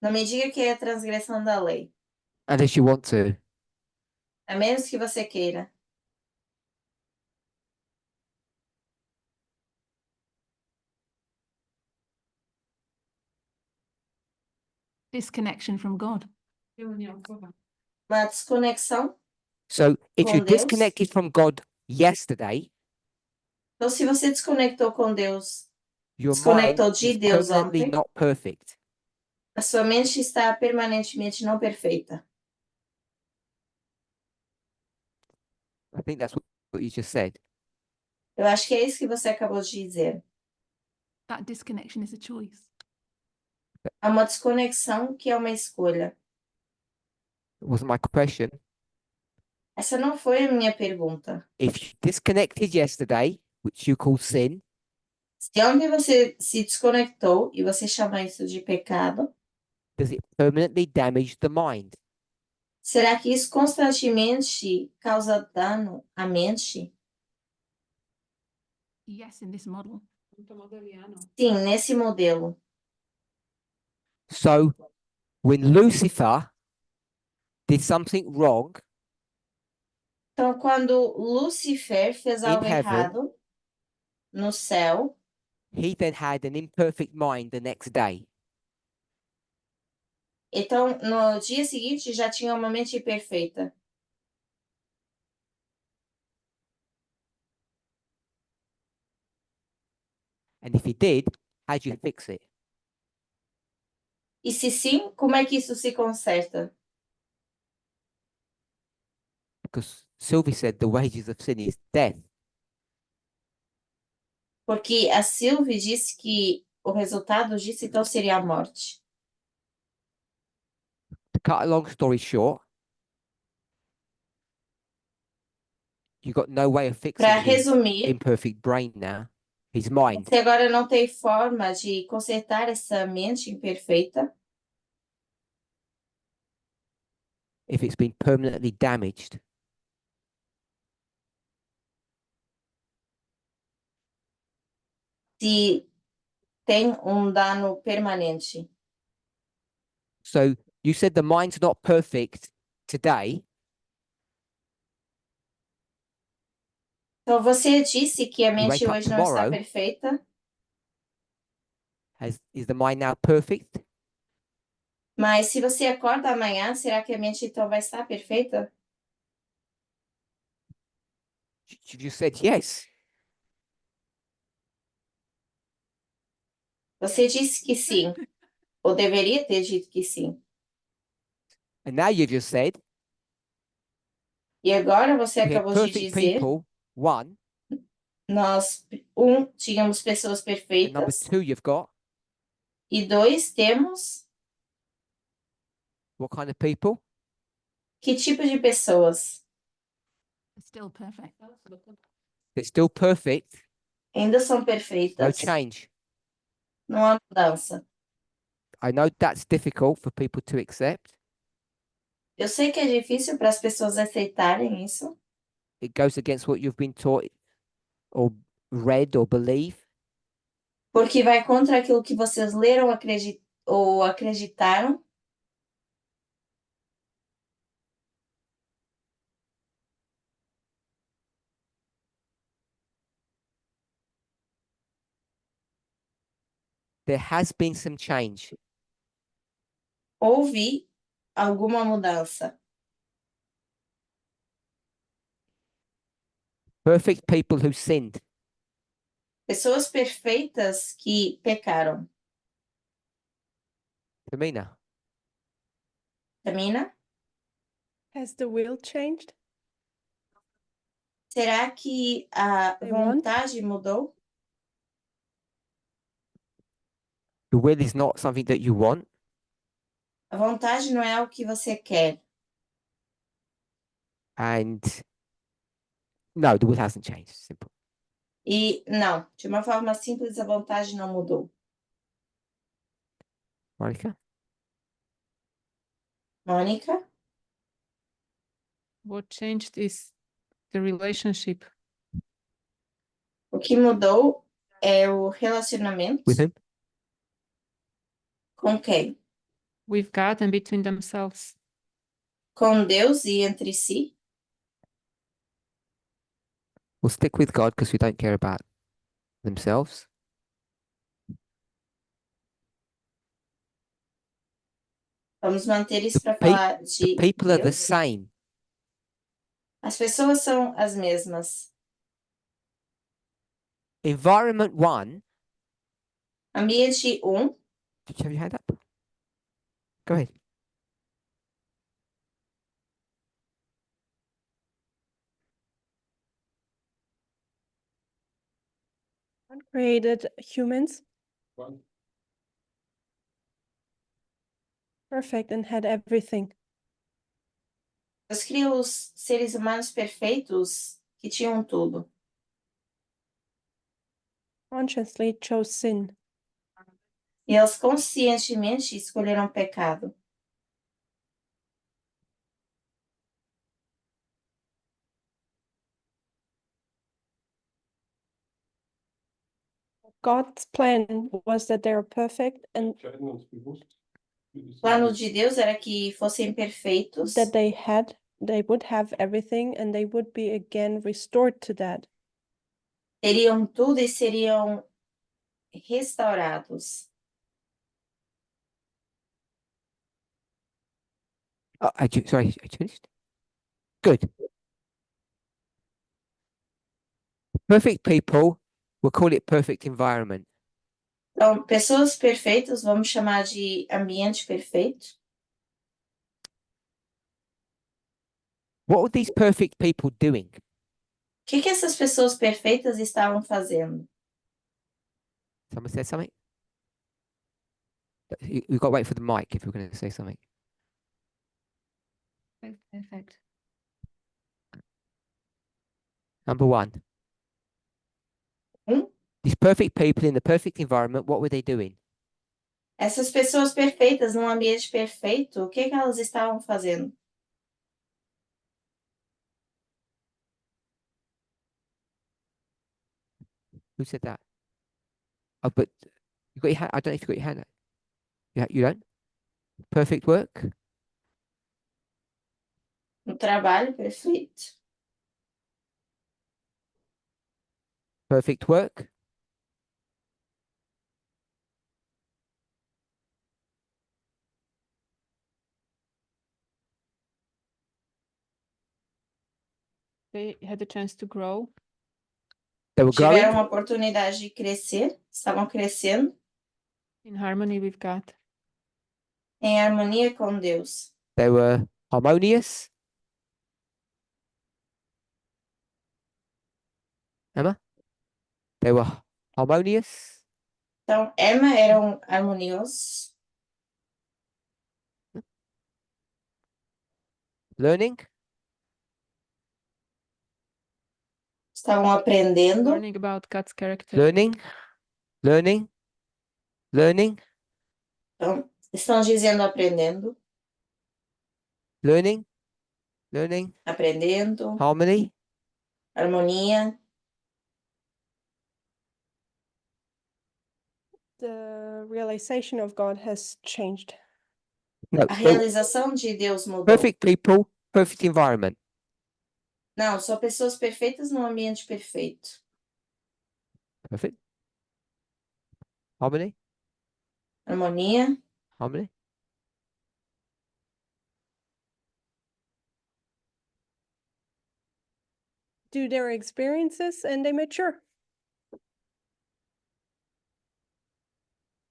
Não me diga que é transgressão da lei, Unless you want to. a menos que você queira. Disconnection from God. Uma desconexão. So if you Com Deus. disconnected from God yesterday, Então, se você desconectou com Deus, your mind desconectou de is Deus permanently ontem, not perfect. a sua mente está permanentemente não perfeita. I think that's what you just said. Eu acho que é isso que você acabou de dizer. That disconnection is a choice. Há uma desconexão que é uma escolha. It wasn't my question. Essa não foi a minha pergunta. If you disconnected yesterday, which you call sin, Se ontem você se desconectou e você chama isso de pecado, does it permanently damage the mind? será que isso constantemente causa dano à mente? Yes, in this model. Sim, nesse modelo. So when Lucifer did something wrong Então, quando Lúcifer fez In algo heaven. errado no céu, he then had an imperfect mind the next day. então no dia seguinte já tinha uma mente perfeita. And if he did, how do you fix it? E se sim, como é que isso se conserta? Because Sylvie said the wages of sin is death. Porque a Sylvie disse que o resultado disso então seria a morte. To cut a long story short, you got no way of fixing Para his resumir, imperfect brain now, his mind. você agora não tem forma de consertar essa mente imperfeita If it's been permanently damaged. se tem um dano permanente. So you said the mind's not perfect today, Então você disse que a You mente wake up hoje não está tomorrow. perfeita, is the mind now perfect? mas se você acorda amanhã, será que a mente então vai estar perfeita? You just said yes. Você disse que sim, ou deveria ter dito que sim. And now you just said E agora você we had acabou de perfect dizer, people, one, nós, tínhamos pessoas and number perfeitas, two, you've got e dois, temos what kind of people? que tipo de pessoas? It's still perfect. They're still perfect, Ainda são no perfeitas, change. não há mudança. I know that's difficult for people to accept. Eu sei que é difícil para as pessoas aceitarem isso, It goes against what you've been taught or read or believe. porque vai contra aquilo que vocês leram ou acreditaram. There has been some change. Houve alguma mudança. Perfect people who sinned. Pessoas perfeitas que pecaram. Tamina, Tamina, Has the will changed? será que a They want? vontade mudou? the will is not something that you want. A vontade não é o que você quer. And no, the will hasn't changed. Simple. E não, de uma forma simples, a vontade não mudou. Monica? Mônica, What changed is the relationship o que mudou é o relacionamento With whom? Com quem? with God and between themselves. Com Deus e entre si? We'll stick with God because we don't care about themselves. Vamos manter isso para pe- falar de People are the Deus. same. As pessoas são as mesmas. Environment 1. Ambiente 1, Did you have your hand up? Go ahead. God created humans perfect and had everything. Deus criou os seres humanos perfeitos que tinham tudo. Consciously chose sin. E eles conscientemente escolheram o pecado. God's plan was that they are perfect and O plano de Deus era que fossem perfeitos, that they would have everything and they would be again restored to that. teriam tudo e seriam restaurados. Oh, sorry, I finished. Good. Perfect people, we'll call it perfect environment. Então, pessoas perfeitas, vamos chamar de ambiente perfeito. What were these perfect people doing? O que essas pessoas perfeitas estavam fazendo? Someone said something? You've got to wait for the mic if you're going to say something. Perfect. Number 1. Hmm? These perfect people in the perfect environment, what were they doing? Essas pessoas perfeitas num ambiente perfeito, o que elas estavam fazendo? Who said that? Oh, but you got your hand. I don't know if you got your hand up. You don't? Perfect work? No trabalho perfeito. Perfect work? They had the chance to grow They were Tiveram growing uma oportunidade de crescer, estavam crescendo in harmony with God. em harmonia com Deus. they were harmonious. Emma? They were harmonious. Então, Emma eram harmoniosos, Learning. estavam aprendendo, Learning about God's character. Learning. Learning. Learning. então, estão dizendo aprendendo, Learning. Learning. aprendendo, Harmony. harmonia. The realization of God has changed. No. A they were realização de Deus mudou. perfect people, perfect environment. Não, só pessoas perfeitas num ambiente perfeito. Perfect. Harmony. Harmonia. Harmony. Do their experiences and they mature.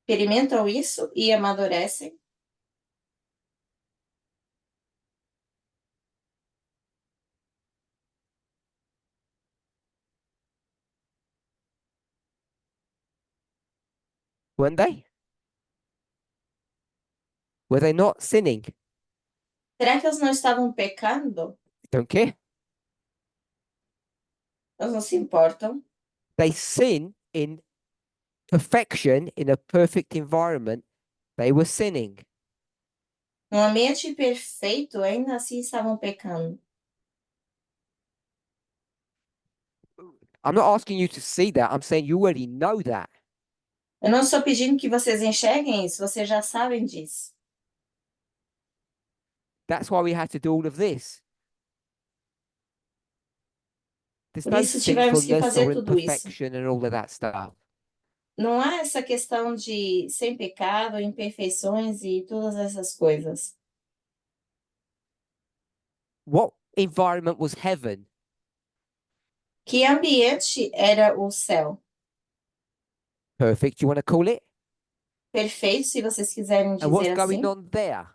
Experimentam isso e amadurecem. Weren't they? Were they not sinning? Será que eles não estavam pecando? Don't care. Eles não se importam. They sin in perfection in a perfect environment. They were sinning. Num ambiente perfeito, ainda assim estavam pecando. I'm not asking you to see that. I'm saying you already know that. Eu não estou pedindo que vocês enxerguem isso, vocês já sabem disso. That's why we had to do all of this. There's Por no isso tivemos que sinfulness fazer or tudo isso. imperfection and all of that stuff. Não há essa questão de sem pecado, imperfeições e todas essas coisas. What environment was heaven? Que ambiente era o céu? Perfect, you want to call it? Perfeito, se vocês quiserem And what's dizer going assim. on there?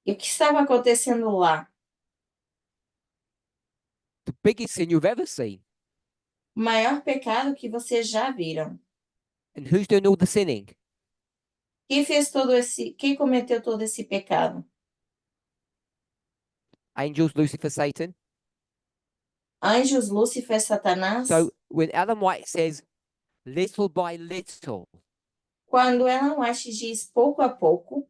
E o que estava acontecendo lá? The biggest sin you've ever seen. O maior pecado que vocês já viram. And who's doing all the sinning? Quem cometeu todo esse pecado? Angels, Lucifer, Satan. Anjos, Lúcifer, Satanás? So when Ellen White says little by little, Quando Ellen White diz pouco a pouco,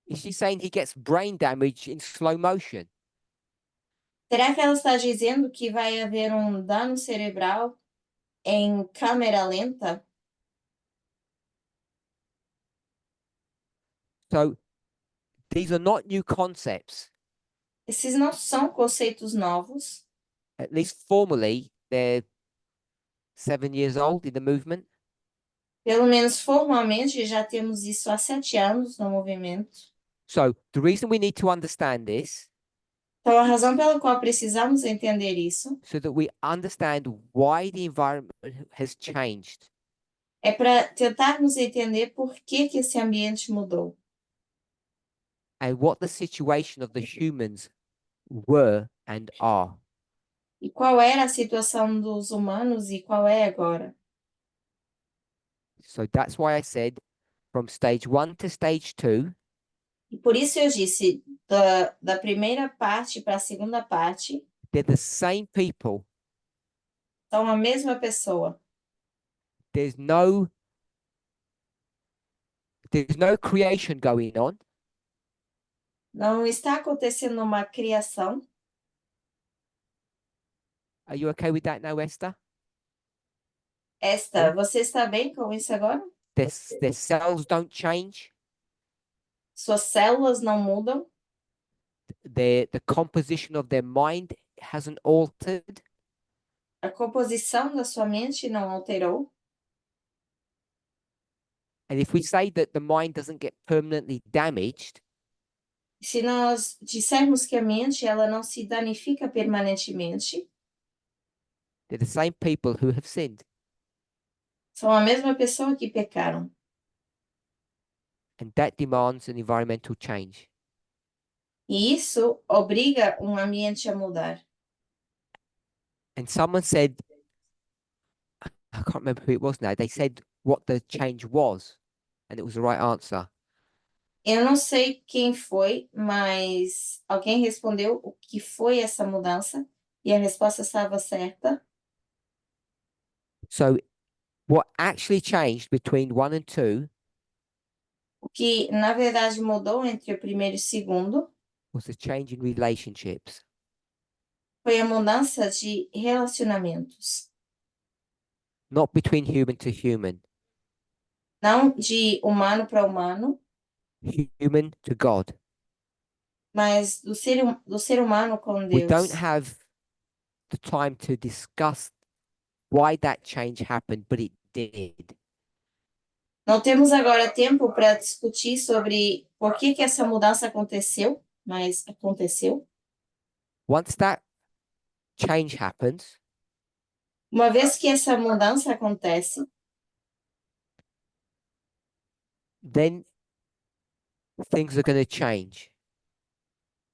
is she saying he gets brain damage in slow motion? será que ela está dizendo que vai haver um dano cerebral em câmera lenta? So these are not new concepts. Esses não são conceitos novos. At least formally, they're 7 years old in the movement. Pelo menos formalmente já temos isso há 7 anos no movimento. So the reason we need to understand this, Então, a razão pela qual precisamos entender isso so that we understand why the environment has changed, é para tentarmos entender por que que esse ambiente mudou and what the situation of the humans were and are. e qual era a situação dos humanos e qual é agora. So that's why I said from stage 1 to stage 2, E por isso eu disse, da primeira parte para a segunda parte, they're the same people. são a mesma pessoa. There's no creation going on. Não está acontecendo uma criação. Are you okay with that now, Esther? Você está bem com isso agora? Their cells don't change. Suas células não mudam. The composition of their mind hasn't altered. A composição da sua mente não alterou. And if we say that the mind doesn't get permanently damaged, Se nós dissermos que a mente ela não se danifica permanentemente, they're the same people who have sinned. são a mesma pessoa que pecaram. And that demands an environmental change. E isso obriga um ambiente a mudar. And someone said, I can't remember who it was now, they said what the change was, and it was the right answer. Eu não sei quem foi, mas alguém respondeu o que foi essa mudança e a resposta estava certa. So what actually changed between 1 and 2 O que, na verdade, mudou entre o primeiro e o segundo was the change in relationships. foi a mudança de relacionamentos. Not between human to human, Não de humano para humano, human to God. mas do ser humano com We Deus. don't have the time to discuss why that change happened, but it did. Não temos agora tempo para discutir sobre por que que essa mudança aconteceu, mas aconteceu. Once that change happens, Uma vez que essa mudança acontece, then things are going to change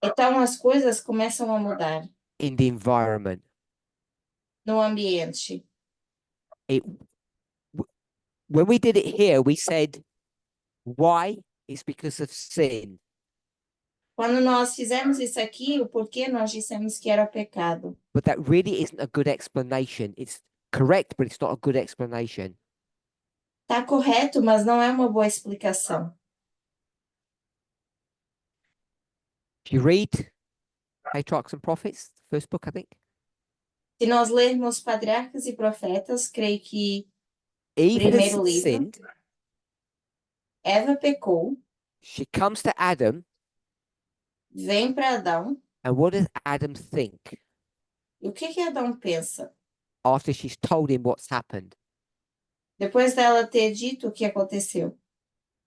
então as coisas começam a mudar in the environment. no ambiente. When we did it here, we said, why? It's because of sin. Quando nós fizemos isso aqui, o porquê nós dissemos que era pecado. But that really isn't a good explanation. It's correct, but it's not a good explanation. Tá correto, mas não é uma boa explicação. If you read Patriarchs and Prophets, the first book, I think, Se nós lermos Patriarcas e Profetas, creio que Eve primeiro has livro, sinned. Eva pecou, She comes to Adam, vem para Adão, and what does Adam think e o que Adão pensa? after she's told him what's happened? Depois dela ter dito o que aconteceu,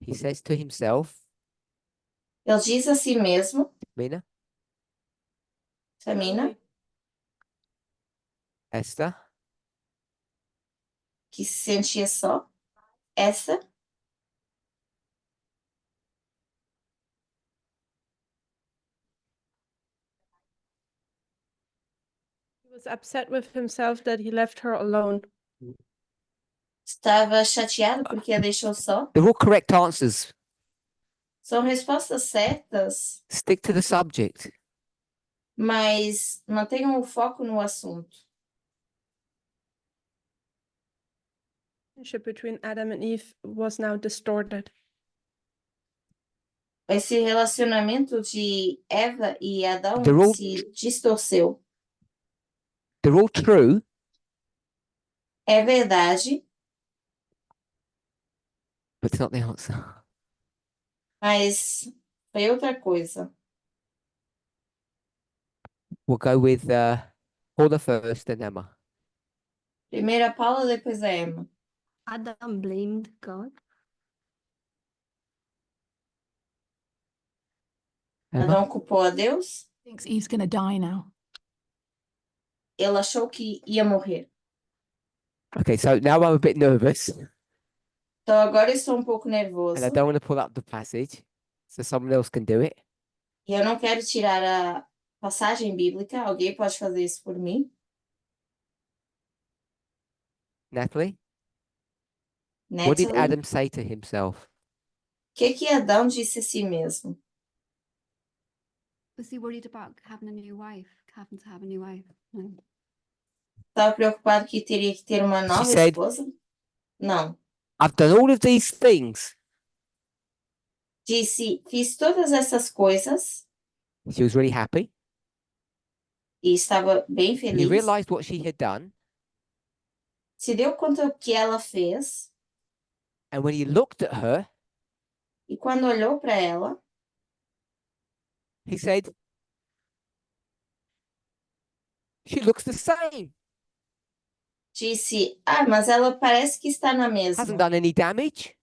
He says to himself, ele diz a si mesmo, Mina, Tamina, Esther, que se sentia só, essa, He was upset with himself that he left her alone. estava chateado porque a deixou só. they're all correct answers. São respostas certas, Stick to the subject. mas mantenham o foco no assunto. Relationship between Adam and Eve was now distorted. Esse relacionamento de Eva e Adão They're all- se distorceu. They're all true, É verdade, but it's not the answer. mas foi outra coisa. We'll go with Paula first and Emma. Primeiro a Paula, depois a Emma. Adam blamed God. Emma? Adão culpou a Deus. Thinks Eve's going to die now. Ele achou que ia morrer. Okay, so now I'm a bit nervous, Então agora eu estou um pouco and I nervoso don't want to pull up the passage, so someone else can do it. e eu não quero tirar a passagem bíblica. Alguém pode fazer isso por mim? Natalie, what did Natalie? Adam say to himself? O que Adão disse a si mesmo? Was he worried about having a new wife? Having to have a new wife? No. Estava preocupado que teria que ter uma nova said- esposa? Não. I've done all of these things. Disse, fiz todas essas coisas She was really happy. e estava bem He feliz. realized what she had done, Se deu conta do que ela fez and when he looked at her, e quando olhou para ela, he said, she looks the same. disse, mas ela parece que está na mesma. Hasn't done any damage.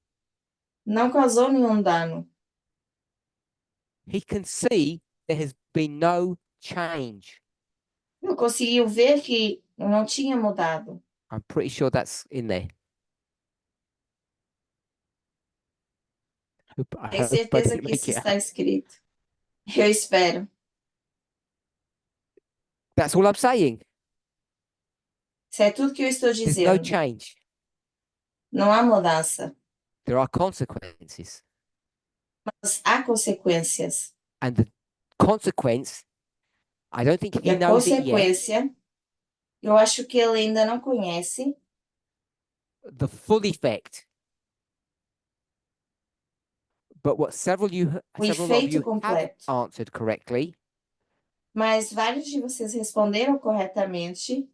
Não causou nenhum dano. He can see there has been no change. Não conseguiu ver que não tinha mudado. I'm pretty sure that's in there. I Tenho hope I certeza didn't que make isso it está up. escrito. Eu espero. That's all I'm saying. Isso é tudo que eu estou There's no dizendo. change. Não há mudança, There are consequences. mas há consequências. And the consequence, I don't think E he a knows it yet. consequência, eu acho que ele ainda não conhece The full effect. But what several of you o have efeito completo. answered correctly, Mas vários de vocês responderam corretamente.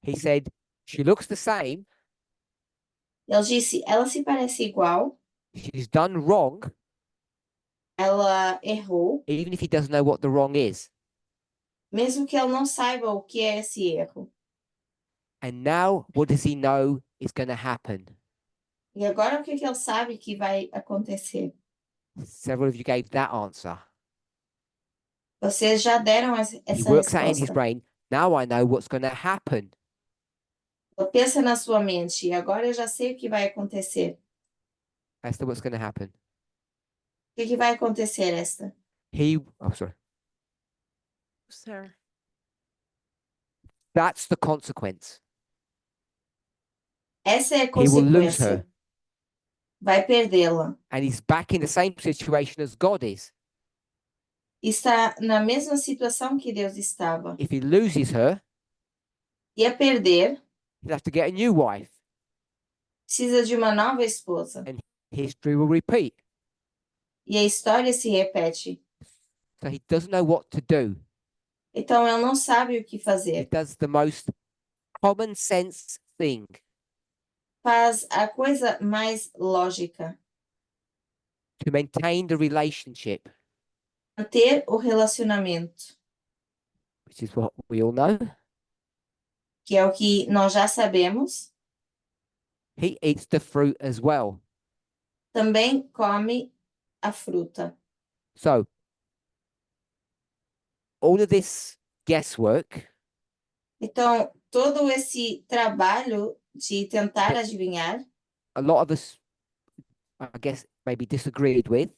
he said, she looks the same, Ele disse, ela se parece igual, she's done wrong, ela errou, even if he doesn't know what the wrong is. mesmo que ele não saiba o que é esse erro. And now, what does he know is going to happen? E agora o que ele sabe que vai acontecer? Several of you gave that answer. Vocês já deram He essa works out in his resposta. brain. Now I know what's going to happen. Ele pensa na sua mente, e agora eu já sei o que vai acontecer. Esther, what's going to happen? O que vai acontecer, Esther? Oh, sorry. Sarah. That's the consequence. Essa é a He will lose consequência. her. Vai perdê-la. And he's back in the same situation as God is. Está na mesma situação que Deus estava. If he loses her, Ia perder, he'll have to get a new wife. precisa de uma nova esposa. History will repeat. E a história se repete. So he doesn't know what to do. Então ele não sabe o que He fazer. does the most common sense thing Faz a coisa mais lógica, to maintain the relationship, manter o relacionamento, which is what we all know. que é o que nós já sabemos. He eats the fruit as well. Também come a fruta. So, all of this guesswork Então, todo esse trabalho de tentar But- adivinhar, a lot of us, I guess, maybe disagreed with.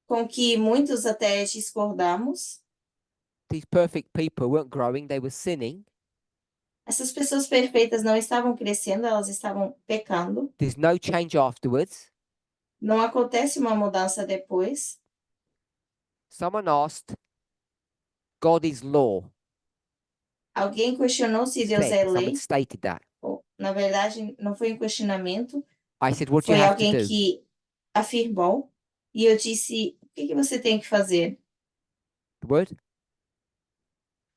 com que muitos até discordamos, These perfect people weren't growing, they were sinning. essas pessoas perfeitas não estavam crescendo, elas estavam pecando. There's no change afterwards. Não acontece uma mudança depois. Someone asked, God is law. Alguém questionou se Deus é Someone lei. stated that. Ou, na verdade, não foi um questionamento, I said, what do you foi have to alguém do? que afirmou. E eu disse: o que que você tem que fazer? The word?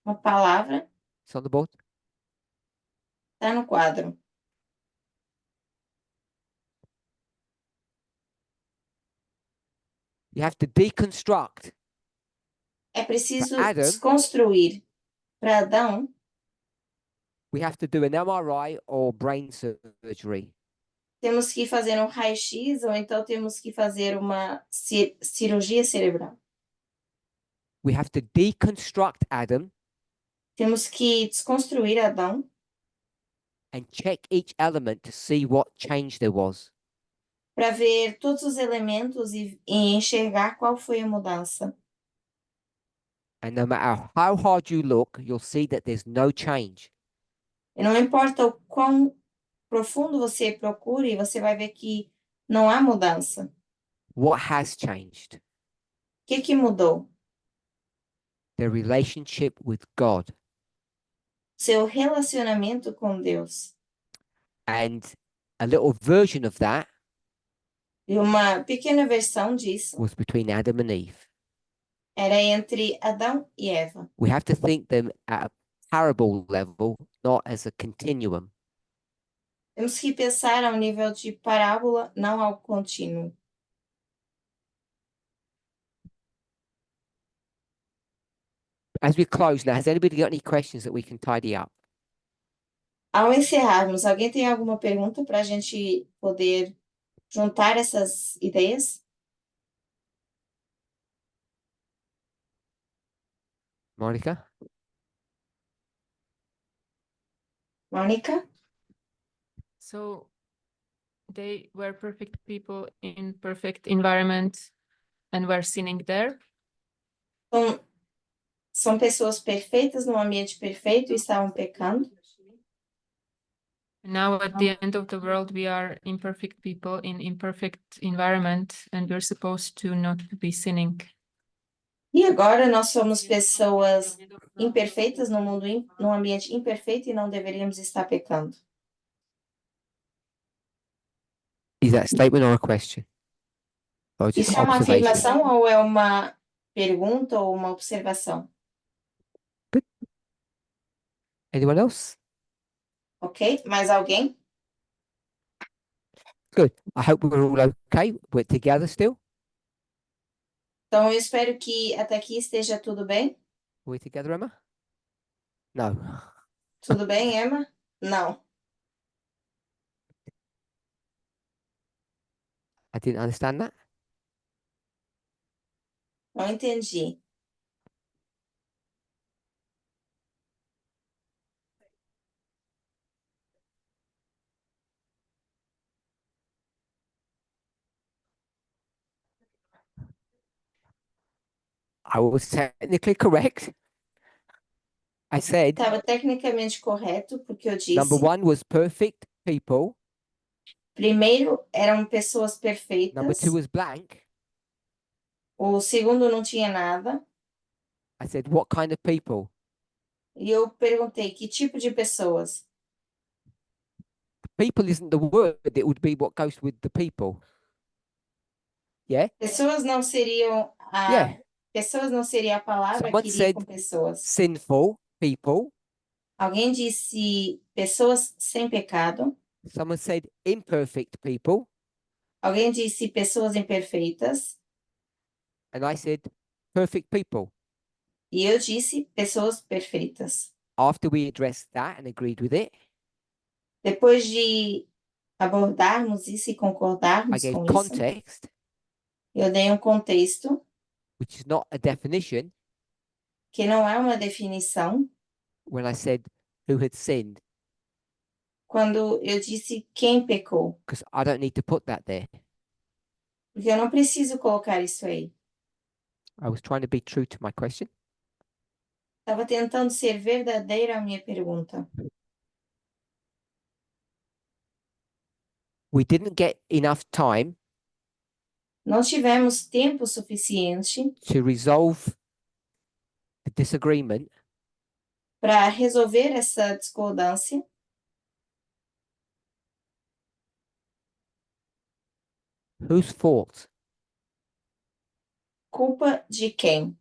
Uma palavra It's on the board. está no quadro. You have to deconstruct. É preciso Adam- desconstruir. Para Adão, We have to do an MRI or brain surgery. temos que fazer um raio-x ou então temos que fazer uma cirurgia cerebral. We have to deconstruct Adam Temos que desconstruir Adão and check each element to see what change there was. para ver todos os elementos e enxergar qual foi a mudança. And no matter how hard you look, you'll see that there's no change. E não importa o quão profundo você procure, você vai ver que não há mudança. What has changed? O que mudou? Their relationship with God. Seu relacionamento com Deus. And a little version of that E uma pequena versão disso was between Adam and Eve. era entre Adão e Eva. We have to think them at a parable level, not as a continuum. Temos que pensar ao nível de parábola, não ao contínuo. As we close now, has anybody got any questions that we can tidy up? Ao encerrarmos, alguém tem alguma pergunta para a gente poder juntar essas ideias? Monica? Mônica? So they were perfect people in perfect environment and were sinning there. São pessoas perfeitas num ambiente perfeito e estavam pecando. Now at the end of the world, we are imperfect people in imperfect environment, and we're supposed to not be sinning. E agora nós somos pessoas imperfeitas no mundo, num ambiente imperfeito e não deveríamos estar pecando. Is that a statement or a question? Or just Isso é uma observation? afirmação ou é uma pergunta ou uma observação? Anyone else? Ok? Mais alguém? Good. I hope we're all okay. We're together still. Então eu espero que até aqui esteja tudo bem. We're together, Emma? No. Tudo bem, Emma? Não. I didn't understand that. Não entendi. I was technically correct. I said Estava tecnicamente correto, porque eu number disse. one was perfect people. Primeiro eram pessoas Number perfeitas. two was blank. O segundo não tinha nada. I said, what kind of people? E eu perguntei que tipo de pessoas. People isn't the word, it would be what goes with the people. Yeah? Pessoas não seriam a Yeah. Pessoas não seria a palavra Someone que iria said com pessoas. sinful people. Alguém disse pessoas sem pecado. Someone said imperfect people. Alguém disse pessoas imperfeitas. And I said perfect people. E eu disse pessoas perfeitas. After we addressed that and agreed with it, Depois de abordarmos isso e I concordarmos gave com isso, context, eu dei um contexto which is not a definition, que não é uma definição, when I said who had sinned, quando eu disse quem pecou, because I don't need to put that there. porque eu não preciso colocar isso aí. I was trying to be true to my question. Estava tentando ser verdadeira a minha pergunta. We didn't get enough time Não tivemos tempo suficiente to resolve the disagreement para resolver essa discordância. whose fault. Culpa de quem?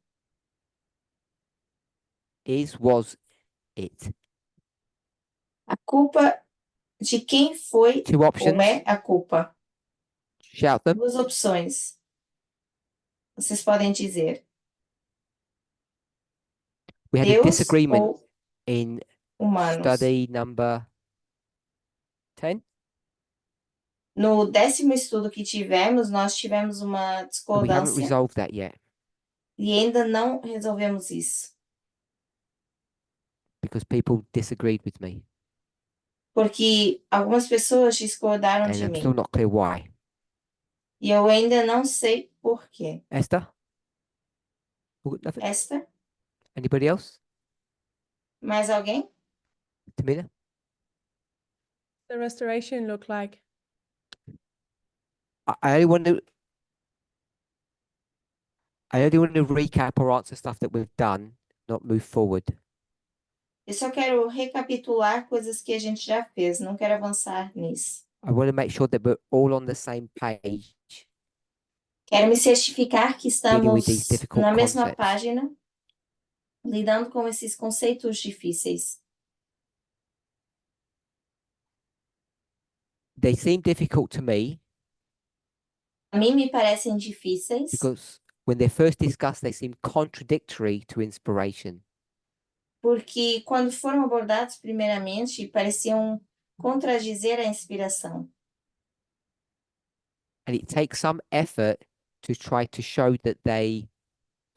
Was it? A culpa de quem foi Two ou options. é a culpa? Shout them. Duas opções. Vocês podem dizer We had a Deus disagreement ou in humanos. study number 10. No 10º estudo que tivemos, nós tivemos uma And we haven't discordância resolved that yet e ainda não resolvemos isso, because people disagreed with me. porque algumas pessoas discordaram And de I'm mim still not clear why. e eu ainda não sei por quê. Esther? All good? Nothing? Esther, Anybody else? mais alguém? Tamina? The restoration look like? I only want to recap or answer stuff that we've done, not move forward. Eu só quero recapitular coisas que a gente já fez, não quero avançar nisso. I want to make sure that we're all on the same page. Quero me certificar que Dealing with estamos these difficult na mesma concepts. página, lidando com esses conceitos difíceis. They seem difficult to me A mim me parecem difíceis, because when they're first discussed, they seem contradictory to inspiration. porque quando foram abordados primeiramente, pareciam contradizer a inspiração. And it takes some effort to try to show that they,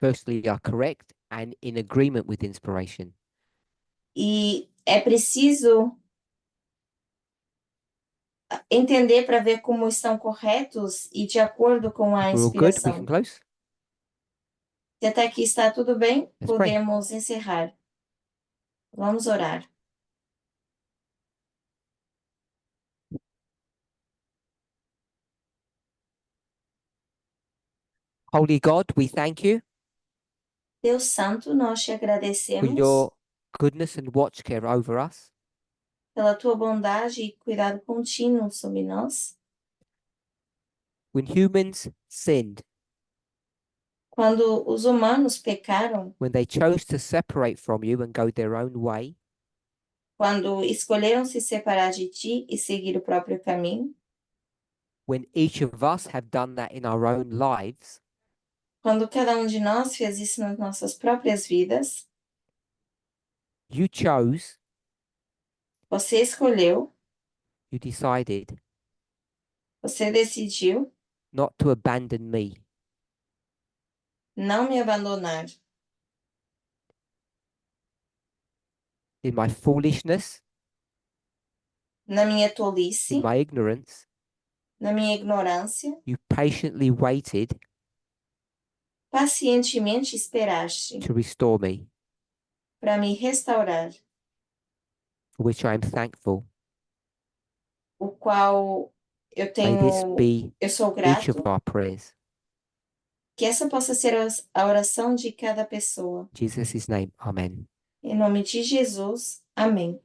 firstly, are correct and in agreement with inspiration. E é preciso entender para ver como estão corretos e de acordo com a We're all good. We inspiração. can close. Se até aqui está tudo bem, Let's pray. podemos encerrar. Vamos orar. Holy God, we thank you Deus Santo, nós te for agradecemos your goodness and watch care over us. pela tua bondade e cuidado contínuo sobre nós. When humans sinned, Quando os humanos pecaram, when they chose to separate from you and go their own way, quando escolheram se separar de ti e seguir o próprio caminho, when each of us have done that in our own lives, quando cada um de nós fez isso nas nossas próprias vidas, you chose, você escolheu, you decided você decidiu not to abandon me. não me abandonar. In my foolishness, Na minha in tolice, my ignorance, na minha ignorância, you patiently waited pacientemente esperaste to restore me, para me restaurar, for which I am thankful. o qual eu May this tenho, be eu sou each of grato. our prayers. Que essa possa ser a oração de cada pessoa. In Jesus' name, amen. Em nome de Jesus, amém.